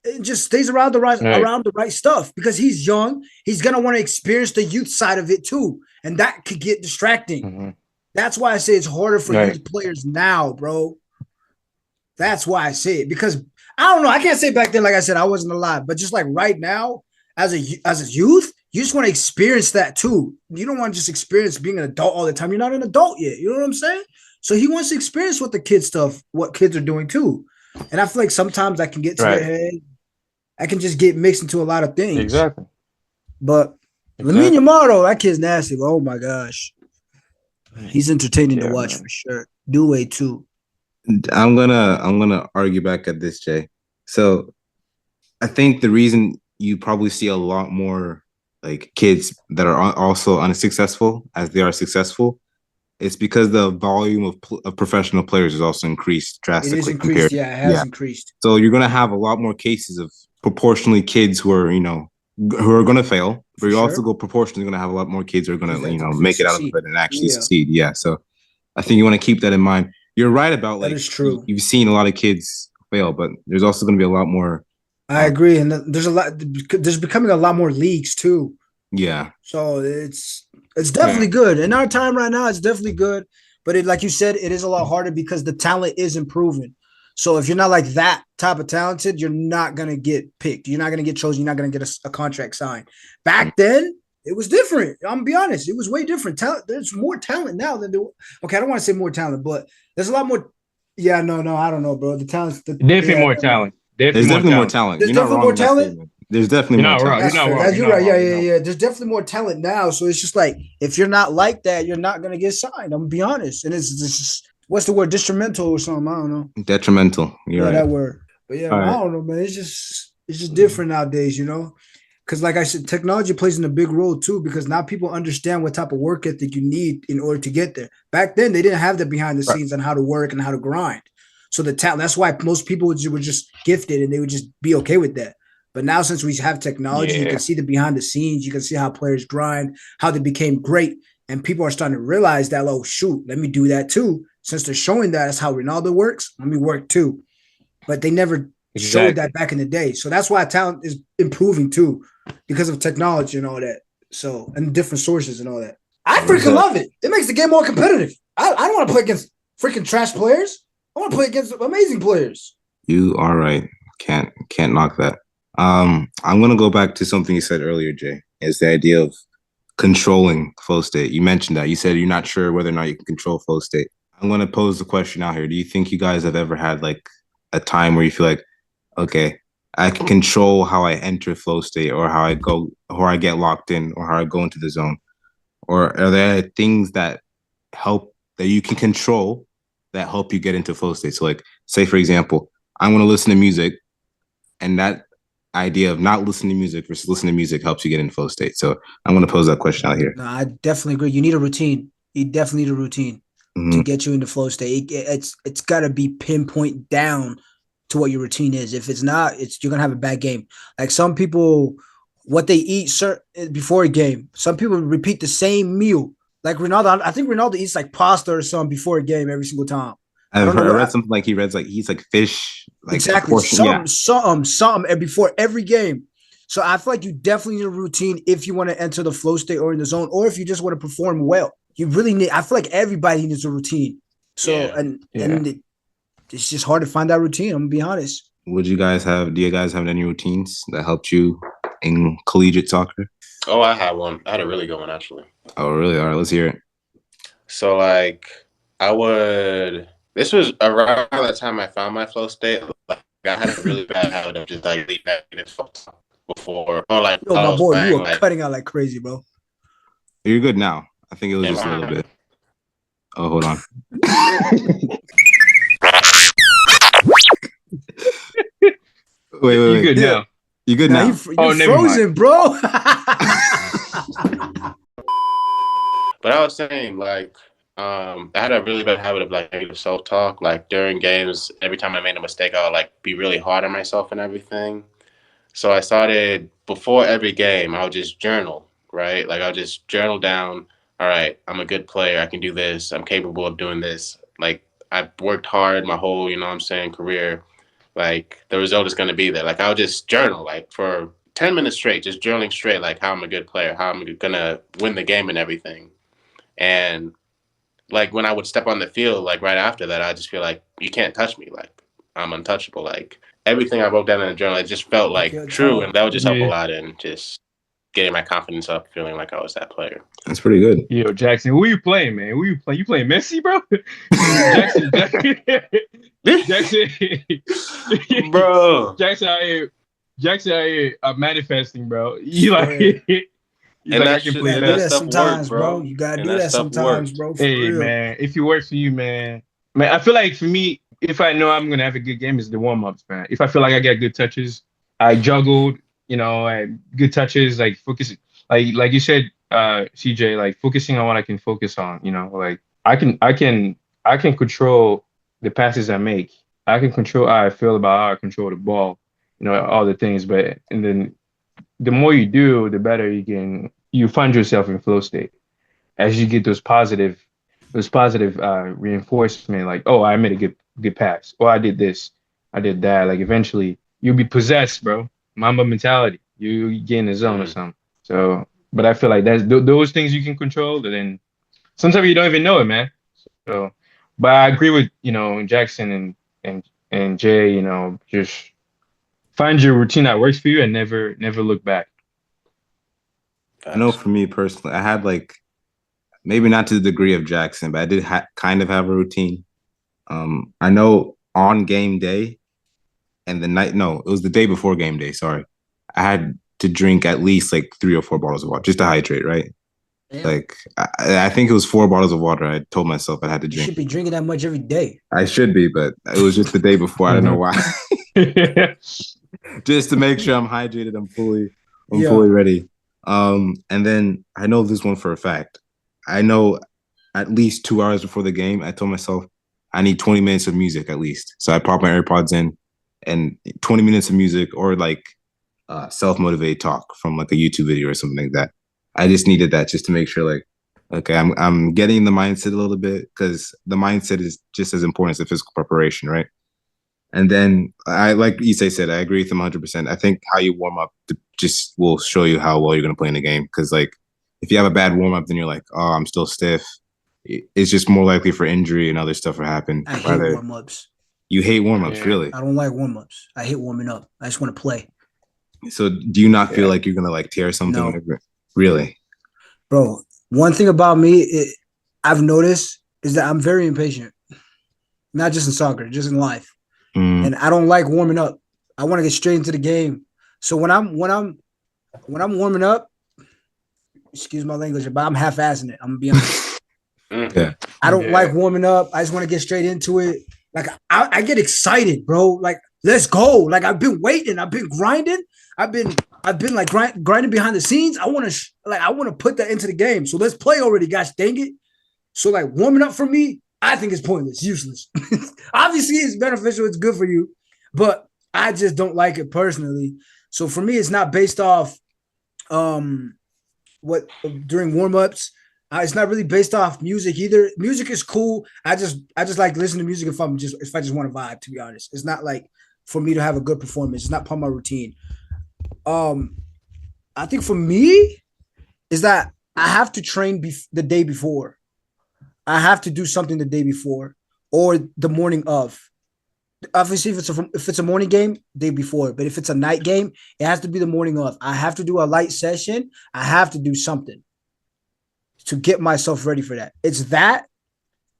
Speaker 5: It just stays around the right stuff because he's young. He's gonna want to experience the youth side of it too, and that could get distracting.
Speaker 3: Mm-hmm.
Speaker 5: That's why I say it's harder for youth players now, bro. That's why I say it because I don't know. I can't say back then, like I said, I wasn't alive, but just like right now, as a youth, you just want to experience that too. You don't want to just experience being an adult all the time. You're not an adult yet. You know what I'm saying? So he wants to experience what kids are doing too. And I feel like sometimes I can get to their head. I can just get mixed into a lot of things.
Speaker 3: Exactly.
Speaker 5: But Lamine Yamal, that kid's nasty. Oh my gosh. He's entertaining to watch for sure. Dewey too.
Speaker 1: I'm gonna argue back at this, Jay. So I think the reason you probably see a lot more like kids that are also unsuccessful as they are successful, it's because the volume of professional players has also increased drastically.
Speaker 5: It is increased, it has increased.
Speaker 1: So you're gonna have a lot more cases of proportionally kids who are gonna fail, but you're also proportionally gonna have a lot more kids who are gonna make it out of it and actually succeed. Yeah. So I think you want to keep that in mind. You're right about like
Speaker 5: that is true.
Speaker 1: You've seen a lot of kids fail, but there's also going to be a lot more.
Speaker 5: I agree, and there's becoming a lot more leagues too.
Speaker 1: Yeah.
Speaker 5: So it's definitely good. In our time right now, it's definitely good. But like you said, it is a lot harder because the talent is improving. So if you're not like that type of talented, you're not gonna get picked. You're not gonna get chosen. You're not gonna get a contract signed. Back then, it was different. I'm gonna be honest. It was way different. There's more talent now than there. Okay, I don't want to say more talent, but there's a lot more. Yeah, no, I don't know, bro. The talent's
Speaker 3: definitely more talent.
Speaker 1: There's definitely more talent.
Speaker 5: There's definitely more talent.
Speaker 1: There's definitely more talent.
Speaker 3: You're not wrong.
Speaker 5: You're right. Yeah. There's definitely more talent now. So it's just like if you're not like that, you're not gonna get signed. I'm gonna be honest. And it's just what's the word? Detrimental or something? I don't know.
Speaker 1: Detrimental. You're right.
Speaker 5: That word. But yeah, I don't know, man. It's just different nowadays, Because like I said, technology plays in a big role too, because now people understand what type of work ethic you need in order to get there. Back then, they didn't have the behind the scenes on how to work and how to grind. So the talent, that's why most people were just gifted and they would just be okay with that. But now since we have technology, you can see the behind the scenes, you can see how players grind, how they became great. And people are starting to realize that, oh, shoot, let me do that too. since they're showing that's how Ronaldo works, let me work too. But they never showed that back in the day. So that's why talent is improving too, because of technology and all that. So, and different sources and all that. I freaking love it. It makes the game more competitive. I don't want to play against freaking trash players. I want to play against amazing players.
Speaker 1: You are right. Can't knock that. I'm gonna go back to something you said earlier, Jay. Is the idea of controlling flow state. You mentioned that. You said you're not sure whether or not you can control flow state. I'm gonna pose the question out here. Do you think you guys have ever had like a time where you feel like, okay, I can control how I enter flow state or how I go, or I get locked in, or how I go into the zone? Or are there things that help that you can control that help you get into flow state? So like, say for example, I want to listen to music, and that idea of not listening to music versus listening to music helps you get into flow state. So I'm going to pose that question out here.
Speaker 5: No, I definitely agree. You need a routine. You definitely need a routine to get you into flow state. It's got to be pinpoint down to what your routine is. If it's not, you're gonna have a bad game. Like some people, what they eat before a game. Some people repeat the same meal. Like Ronaldo, I think Ronaldo eats like pasta or something before a game every single time.
Speaker 1: I read something like he eats like fish. Like
Speaker 5: exactly. Something before every game. So I feel like you definitely need a routine if you want to enter the flow state or in the zone, or if you just want to perform well. You really need. I feel like everybody needs a routine. So and it's just hard to find that routine. I'm gonna be honest.
Speaker 1: Do you guys have any routines that helped you in collegiate soccer?
Speaker 4: Oh, I had one. I had a really good one actually.
Speaker 1: Oh, really? All right, let's hear it.
Speaker 4: So like this was around the time I found my flow state. Like I had a really bad habit of just like leaving negative before, or like.
Speaker 5: Yo, my boy, you are cutting out like crazy, bro.
Speaker 1: You're good now. I think it was just a little bit. Oh, hold on. wait.
Speaker 3: You good now?
Speaker 1: You good now?
Speaker 5: You're frozen, bro.
Speaker 4: But I was saying, like, I had a really bad habit of like negative self-talk. Like during games, every time I made a mistake, I would like be really hard on myself and everything. So I started before every game, I would just journal, right? Like I'll just journal down. All right, I'm a good player. I can do this. I'm capable of doing this. Like I've worked hard my whole, career. Like the result is going to be there. Like I'll just journal like for 10 minutes straight, just journaling straight, like how I'm a good player, how I'm going to win the game and everything. And like when I would step on the field, like right after that, I just feel like you can't touch me. Like I'm untouchable. Like everything I wrote down in the journal, it just felt like true. And that would just help a lot in just getting my confidence up, feeling like I was that player.
Speaker 1: That's pretty good.
Speaker 3: Yo, Jackson, who you playing, man? Who you playing? You playing Messi, bro? Jackson,
Speaker 4: bro.
Speaker 3: Jackson out here manifesting, bro. You like,
Speaker 4: and like, I can play
Speaker 5: that sometimes, bro. You gotta do that sometimes, bro.
Speaker 3: Hey, real. Man, if it works for you, man. I feel like for me, if I know I'm gonna have a good game, it's the warm-ups, man. If I feel like I get good touches, I juggled. Good touches, like focus, like you said, CJ, like focusing on what I can focus on. Like I can control the passes I make. I can control how I feel about how I control the ball. All the things. And then the more you do, the better you find yourself in flow state as you get those positive reinforcement. Like, oh, I made a good pass. Oh, I did this, I did that. Like eventually you'll be possessed, bro. Mamba mentality. You get in the zone or something. So, but I feel like that's those things you can control, and then sometimes you don't even know it, man. So, but I agree with Jackson and Jay. Just find your routine that works for you and never look back.
Speaker 1: I know for me personally, I had like maybe not to the degree of Jackson, but I did kind of have a routine. I know on game day. And it was the day before game day. Sorry. I had to drink at least like 3 or 4 bottles of water just to hydrate, right? Yeah. Like, I think it was 4 bottles of water. I told myself I had to drink.
Speaker 5: You should be drinking that much every day.
Speaker 1: I should be, but it was just the day before. I don't know why. Just to make sure I'm hydrated, I'm fully ready. And then I know this one for a fact. I know at least 2 hours before the game, I told myself I need 20 minutes of music at least. So I popped my AirPods in. And 20 minutes of music or like self-motivated talk from like a YouTube video or something like that. I just needed that just to make sure like, Okay, I'm getting the mindset a little bit because the mindset is just as important as the physical preparation, right? And then I like Issei said, I agree with him 100%. I think how you warm up just will show you how well you're gonna play in the game. Because like if you have a bad warm up, then you're like, oh, I'm still stiff. It's just more likely for injury and other stuff to happen.
Speaker 5: I hate warm ups.
Speaker 1: You hate warm ups,
Speaker 3: Yeah.
Speaker 1: really?
Speaker 5: I don't like warm ups. I hate warming up. I just want to play.
Speaker 1: So do you not feel like you're gonna like tear something?
Speaker 5: No.
Speaker 1: Whenever? Really?
Speaker 5: Bro, one thing about me, I've noticed is that I'm very impatient. Not just in soccer, just in life. And I don't like warming up. I want to get straight into the game. So when I'm warming up, excuse my language, but I'm half-assing it. I'm gonna be honest.
Speaker 1: Yeah.
Speaker 5: I don't like warming up. I just want to get straight into it. Like I get excited, bro. Like let's go. Like I've been waiting. I've been grinding. I've been like grinding behind the scenes. I want to put that into the game. So let's play already, gosh dang it. So like warming up for me, I think it's pointless, useless. Obviously, it's beneficial. It's good for you, but I just don't like it personally. So for me, it's not based off what during warm-ups. It's not really based off music either. Music is cool. I just like listening to music if I just want to vibe, to be honest. It's not like for me to have a good performance. It's not part of my routine. I think for me is that I have to train the day before. I have to do something the day before or the morning of. Obviously, if it's a morning game, day before. But if it's a night game, it has to be the morning of. I have to do a light session. I have to do something to get myself ready for that. It's that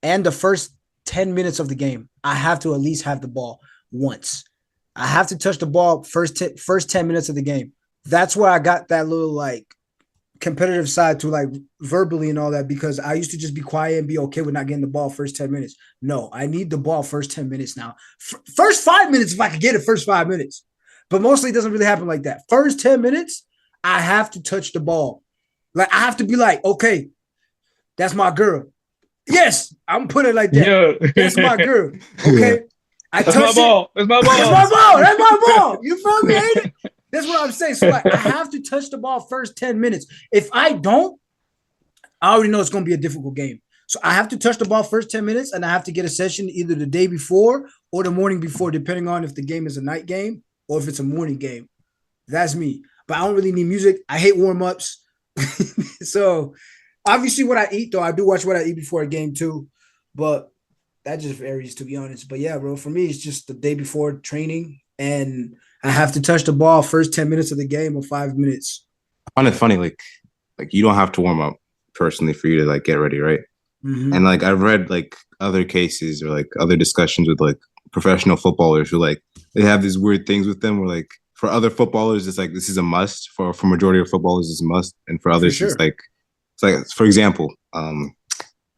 Speaker 5: and the first 10 minutes of the game. I have to at least have the ball once. I have to touch the ball first 10 minutes of the game. That's where I got that little like competitive side to like verbally and all that, because I used to just be quiet and be okay with not getting the ball first 10 minutes. No, I need the ball first 10 minutes now. First 5 minutes, if I could get it first 5 minutes. But mostly it doesn't really happen like that. First 10 minutes, I have to touch the ball. Like I have to be like, okay, that's my girl. Yes, I'm putting it like that.
Speaker 3: Yeah.
Speaker 5: That's my girl. Okay.
Speaker 3: That's my ball. That's my ball.
Speaker 5: That's my ball. That's my ball. You feel me? Ain't it? That's what I'm saying. So like, I have to touch the ball first 10 minutes. If I don't, I already know it's going to be a difficult game. So I have to touch the ball first 10 minutes, and I have to get a session either the day before or the morning before, depending on if the game is a night game or if it's a morning game. That's me. But I don't really need music. I hate warm-ups. So obviously what I eat, though, I do watch what I eat before a game too. But that just varies, to be honest. But yeah, bro, for me, it's just the day before training, and I have to touch the ball first 10 minutes of the game or 5 minutes.
Speaker 1: I find it funny, like you don't have to warm up personally for you to like get ready, right?
Speaker 5: Mm-hmm.
Speaker 1: And like I've read like other cases or like other discussions with like professional footballers who like they have these weird things with them where like for other footballers it's like this is a must. For majority of footballers it's a must, and for others
Speaker 5: sure.
Speaker 1: it's like for example,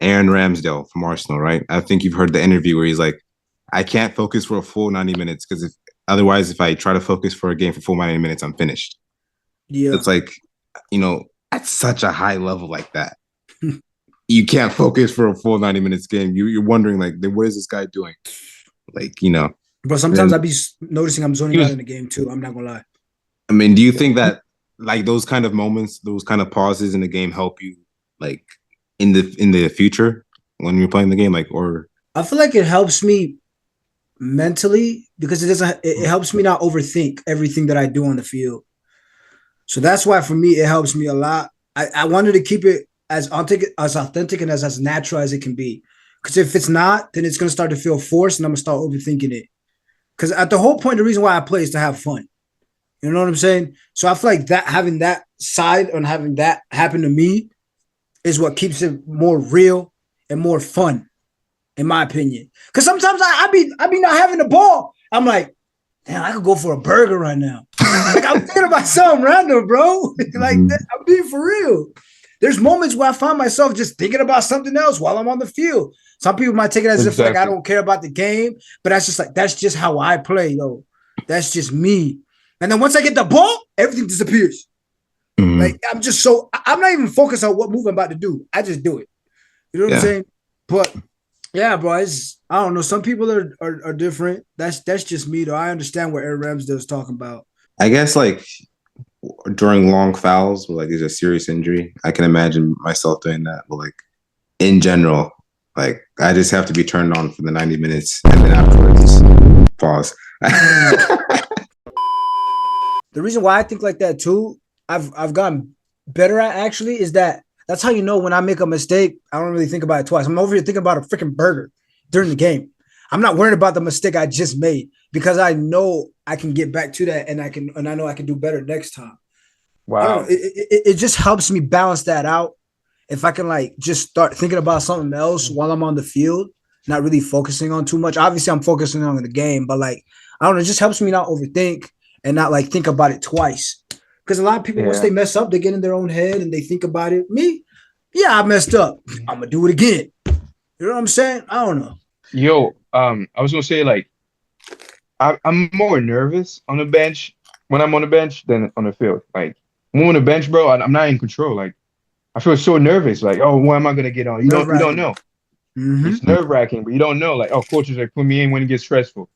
Speaker 1: Aaron Ramsdale from Arsenal, right? I think you've heard the interview where he's like, I can't focus for a full 90 minutes because otherwise if I try to focus for a game for full 90 minutes, I'm finished.
Speaker 5: Yeah.
Speaker 1: It's like, you know, at such a high level like that, you can't focus for a full 90 minutes game. You're wondering like, what is this guy doing? Like, you know.
Speaker 5: But sometimes I'd be noticing I'm zoning out in the game too. I'm not gonna lie.
Speaker 1: I mean, do you think that like those kind of moments, those kind of pauses in the game help you like in the future when you're playing the game? Like, or
Speaker 5: I feel like it helps me mentally because it helps me not overthink everything that I do on the field. So that's why for me it helps me a lot. I wanted to keep it as authentic and as natural as it can be. Because if it's not, then it's gonna start to feel forced and I'm gonna start overthinking it. Because at the whole point, the reason why I play is to have fun. You know what I'm saying? So I feel like that having that side and having that happen to me is what keeps it more real and more fun, in my opinion. Because sometimes I be not having the ball. I'm like, damn, I could go for a burger right now. Like I'm thinking about something random, bro. Like I'm being for real. There's moments where I find myself just thinking about something else while I'm on the field. Some people might take it as if like I don't care about the game, but that's just how I play, though. That's just me. And then once I get the ball, everything disappears. Mm-hmm. Like I'm not even focused on what move I'm about to do. I just do it. You know what I'm saying? But yeah, bro, I don't know. Some people are different. That's just me, though. I understand what Aaron Ramsdale is talking about.
Speaker 1: I guess like during long fouls, like there's a serious injury. I can imagine myself doing that, but like in general, like I just have to be turned on for the 90 minutes and then afterwards pause.
Speaker 5: The reason why I think like that too, I've gotten better at actually is that's how you know when I make a mistake, I don't really think about it twice. I'm over here thinking about a freaking burger during the game. I'm not worried about the mistake I just made because I know I can get back to that and I know I can do better next time.
Speaker 3: Wow.
Speaker 5: It just helps me balance that out. If I can like just start thinking about something else while I'm on the field, not really focusing on too much. Obviously, I'm focusing on the game, but like, I don't know, it just helps me not overthink and not like think about it twice. Because a lot of people, once they mess up, they get in their own head and they think about it. Me, yeah, I messed up. I'm gonna do it again. You know what I'm saying? I don't know.
Speaker 3: Yo, I was gonna say like, I'm more nervous on the bench when I'm on the bench than on the field. Like when I'm on the bench, bro, I'm not in control. Like I feel so nervous. Like, oh, when am I gonna get on? You don't know.
Speaker 5: Mm-hmm.
Speaker 3: It's nerve-wracking, but you don't know. Like, oh, coaches like put me in when it gets stressful.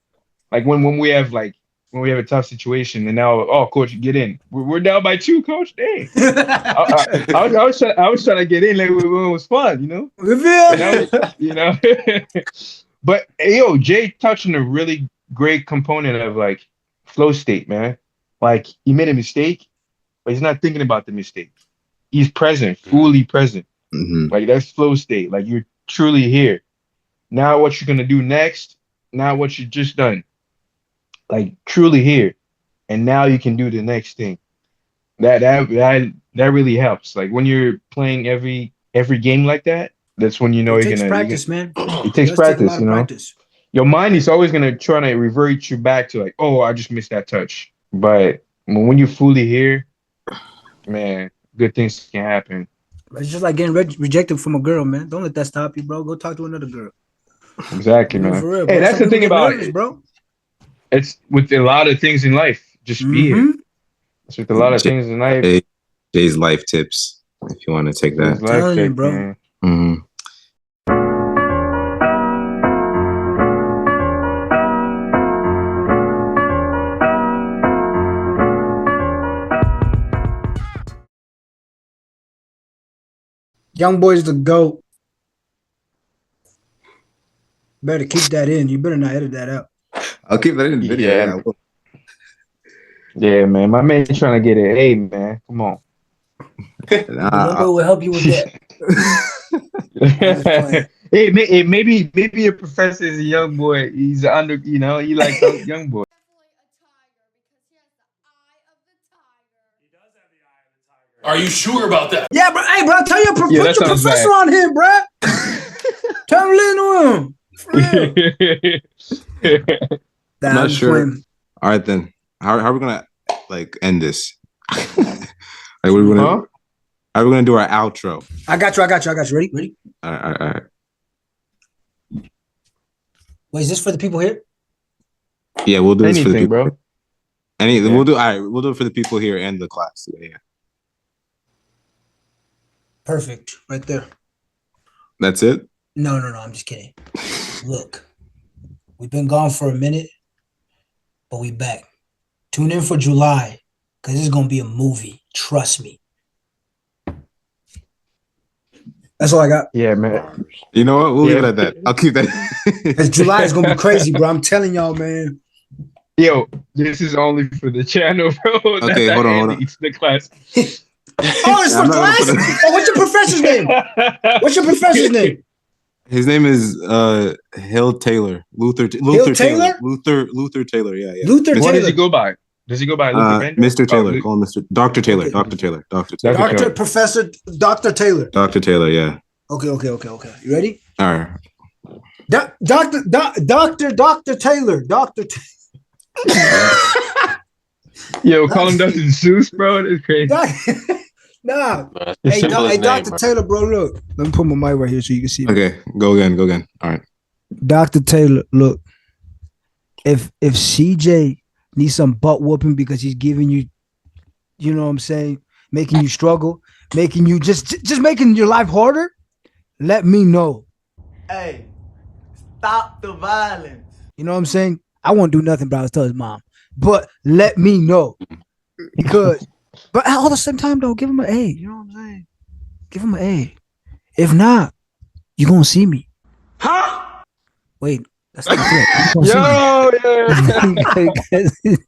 Speaker 3: Like when we have a tough situation, and now, oh, coach, get in. We're down by 2, coach. Dang. I was trying to get in like when it was fun, you know. You know. But hey, yo, Jay touched on a really great component of like flow state, man. Like he made a mistake, but he's not thinking about the mistake. He's present, fully present.
Speaker 1: Mm-hmm.
Speaker 3: Like that's flow state. Like you're truly here. Now what you're gonna do next? Now what you just done? Like truly here, and now you can do the next thing. That really helps. Like when you're playing every game like that, that's when you know
Speaker 5: It takes practice, man.
Speaker 3: It takes practice, you know. Your mind is always gonna try to revert you back to like, oh, I just missed that touch. But when you're fully here, man, good things can happen.
Speaker 5: It's just like getting rejected from a girl, man. Don't let that stop you, bro. Go talk to another girl.
Speaker 3: Exactly, man.
Speaker 5: For real,
Speaker 3: hey, that's the thing about
Speaker 5: it, bro.
Speaker 3: It's with a lot of things in life. Just be here. It's with a lot of things in life.
Speaker 1: Jay's life tips, if you want to take that.
Speaker 5: Telling you, bro.
Speaker 1: Mm-hmm.
Speaker 5: Young boy's the GOAT. Better keep that in. You better not edit that out.
Speaker 1: I'll keep that in the video.
Speaker 3: Yeah, man. My man's trying to get an A, man. Come on.
Speaker 5: Nobody will help you with that.
Speaker 3: Hey, maybe your professor is a young boy. He's he likes young boy.
Speaker 6: Are you sure about that?
Speaker 5: Yeah, bro. Hey, bro, tell your put your professor on him, bro. Tell him listen to him.
Speaker 1: I'm not sure. All right, then. How are we gonna like end this? Like, how are we gonna do our outro?
Speaker 5: I got you. Ready?
Speaker 1: All right.
Speaker 5: Wait, is this for the people here?
Speaker 1: Yeah, we'll do this for the people,
Speaker 3: bro.
Speaker 1: We'll do. All right, we'll do it for the people here and the class. Yeah.
Speaker 5: Perfect, right there.
Speaker 1: That's it?
Speaker 5: No. I'm just kidding. Look, we've been gone for a minute, but we back. Tune in for July, because this is going to be a movie. Trust me. That's all I got.
Speaker 3: Yeah, man.
Speaker 1: You know what? We'll leave it at that. I'll keep that.
Speaker 5: Because July is going to be crazy, bro. I'm telling y'all, man.
Speaker 3: Yo, this is only for the channel, bro.
Speaker 1: Okay, hold on.
Speaker 3: It's the class.
Speaker 5: Oh, it's for class? Oh, what's your professor's name? What's your professor's name?
Speaker 1: His name is Hill Taylor. Luther
Speaker 5: Taylor?
Speaker 1: Luther Taylor, yeah.
Speaker 5: Luther Taylor.
Speaker 3: What does he go by? Does he go by Luther
Speaker 1: Mr. Taylor? Call him Dr. Taylor.
Speaker 5: Okay.
Speaker 1: Dr. Taylor.
Speaker 5: Professor Dr. Taylor.
Speaker 1: Dr. Taylor, yeah.
Speaker 5: Okay. You ready?
Speaker 1: All right.
Speaker 5: Dr. Taylor.
Speaker 3: Yo, call him Dr. Seuss, bro. That's crazy.
Speaker 5: Nah. Hey, Dr. Taylor, bro, look. Let me put my mic right here so you can see me.
Speaker 1: Okay, go again. All right.
Speaker 5: Dr. Taylor, look. If CJ needs some butt whooping because he's giving you, you know what I'm saying, making you struggle, making you just making your life harder, let me know.
Speaker 7: Hey, stop the violence.
Speaker 5: You know what I'm saying? I won't do nothing, but I was telling his mom. But let me know. Because But all at the same time, though, give him an A. You know what I'm saying? Give him an A. If not, you gonna see me.
Speaker 6: Huh?
Speaker 5: Wait, that's not correct. You gonna
Speaker 3: Yo,
Speaker 5: see me.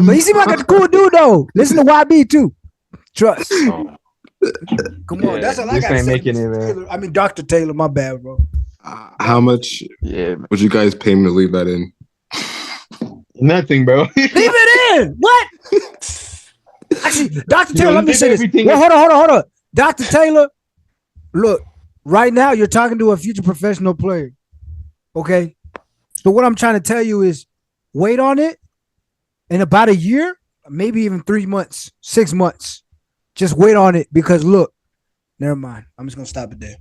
Speaker 5: But he seems like a cool dude, though. Listen to YB too. Trust. Come on,
Speaker 3: Yeah,
Speaker 5: that's all I
Speaker 3: this
Speaker 5: got to
Speaker 3: ain't
Speaker 5: say.
Speaker 3: making it, man.
Speaker 5: Taylor. I mean, Dr. Taylor. My bad, bro.
Speaker 1: How much
Speaker 3: Yeah, man.
Speaker 1: would you guys pay me to leave that in?
Speaker 3: Nothing, bro.
Speaker 5: Leave it in. What? Actually, Dr. Taylor, let me
Speaker 3: leave
Speaker 5: say this.
Speaker 3: everything
Speaker 5: Well,
Speaker 3: in.
Speaker 5: hold on. Dr. Taylor, look, right now you're talking to a future professional player. Okay? So what I'm trying to tell you is wait on it in about a year, maybe even 3 months, 6 months. Just wait on it because look, never mind. I'm just gonna stop it there.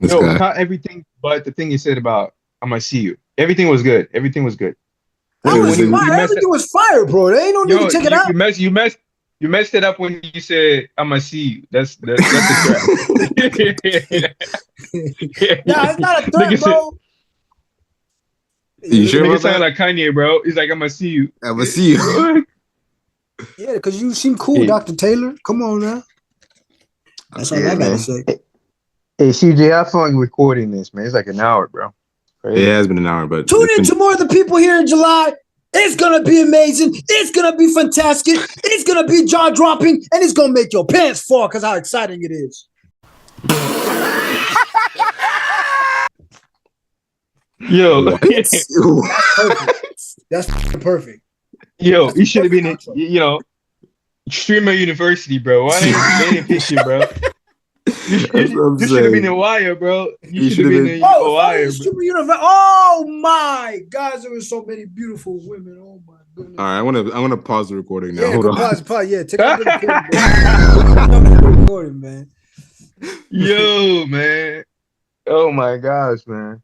Speaker 1: This
Speaker 3: No,
Speaker 1: guy.
Speaker 3: not everything, but the thing you said about I'm gonna see you. Everything was good. Everything was good.
Speaker 5: That
Speaker 1: Wait,
Speaker 5: was
Speaker 1: wait,
Speaker 5: fire.
Speaker 3: messed
Speaker 5: Everything was fire, bro. There ain't no need to check it out.
Speaker 3: You messed it up when you said I'm gonna see you. That's a trap.
Speaker 5: Nah, it's not a threat,
Speaker 3: Nigga said-
Speaker 5: bro.
Speaker 1: You sure
Speaker 3: Nigga
Speaker 1: about
Speaker 3: sound
Speaker 1: that?
Speaker 3: like Kanye, bro. He's like, I'm gonna see you.
Speaker 1: I'm gonna see you.
Speaker 5: Yeah, because you seem cool,
Speaker 3: Yeah.
Speaker 5: Dr. Taylor. Come on now. That's all
Speaker 3: Yeah,
Speaker 5: I gotta
Speaker 3: man.
Speaker 5: say.
Speaker 3: Hey, CJ, how fun recording this, man? It's like an hour, bro.
Speaker 1: It has been an hour, but
Speaker 5: Tune
Speaker 1: it's
Speaker 5: in
Speaker 1: been-
Speaker 5: to more of the people here in July. It's gonna be amazing. It's gonna be fantastic. It's gonna be jaw dropping, and it's gonna make your pants fall because how exciting it is.
Speaker 3: Yo,
Speaker 5: That's perfect.
Speaker 3: yo, you should have been in, Streamer University, bro. Why they didn't pick you, bro? You should have been in Wire, bro. You should have been in Wire, bro.
Speaker 5: Oh my guys, there were so many beautiful women. Oh my goodness.
Speaker 1: All right, I'm gonna pause the recording now.
Speaker 5: Yeah,
Speaker 1: Hold
Speaker 5: go
Speaker 1: on.
Speaker 5: pause. Yeah, take out the recording, bro. Take out the recording, man.
Speaker 3: Yo, man. Oh my gosh, man.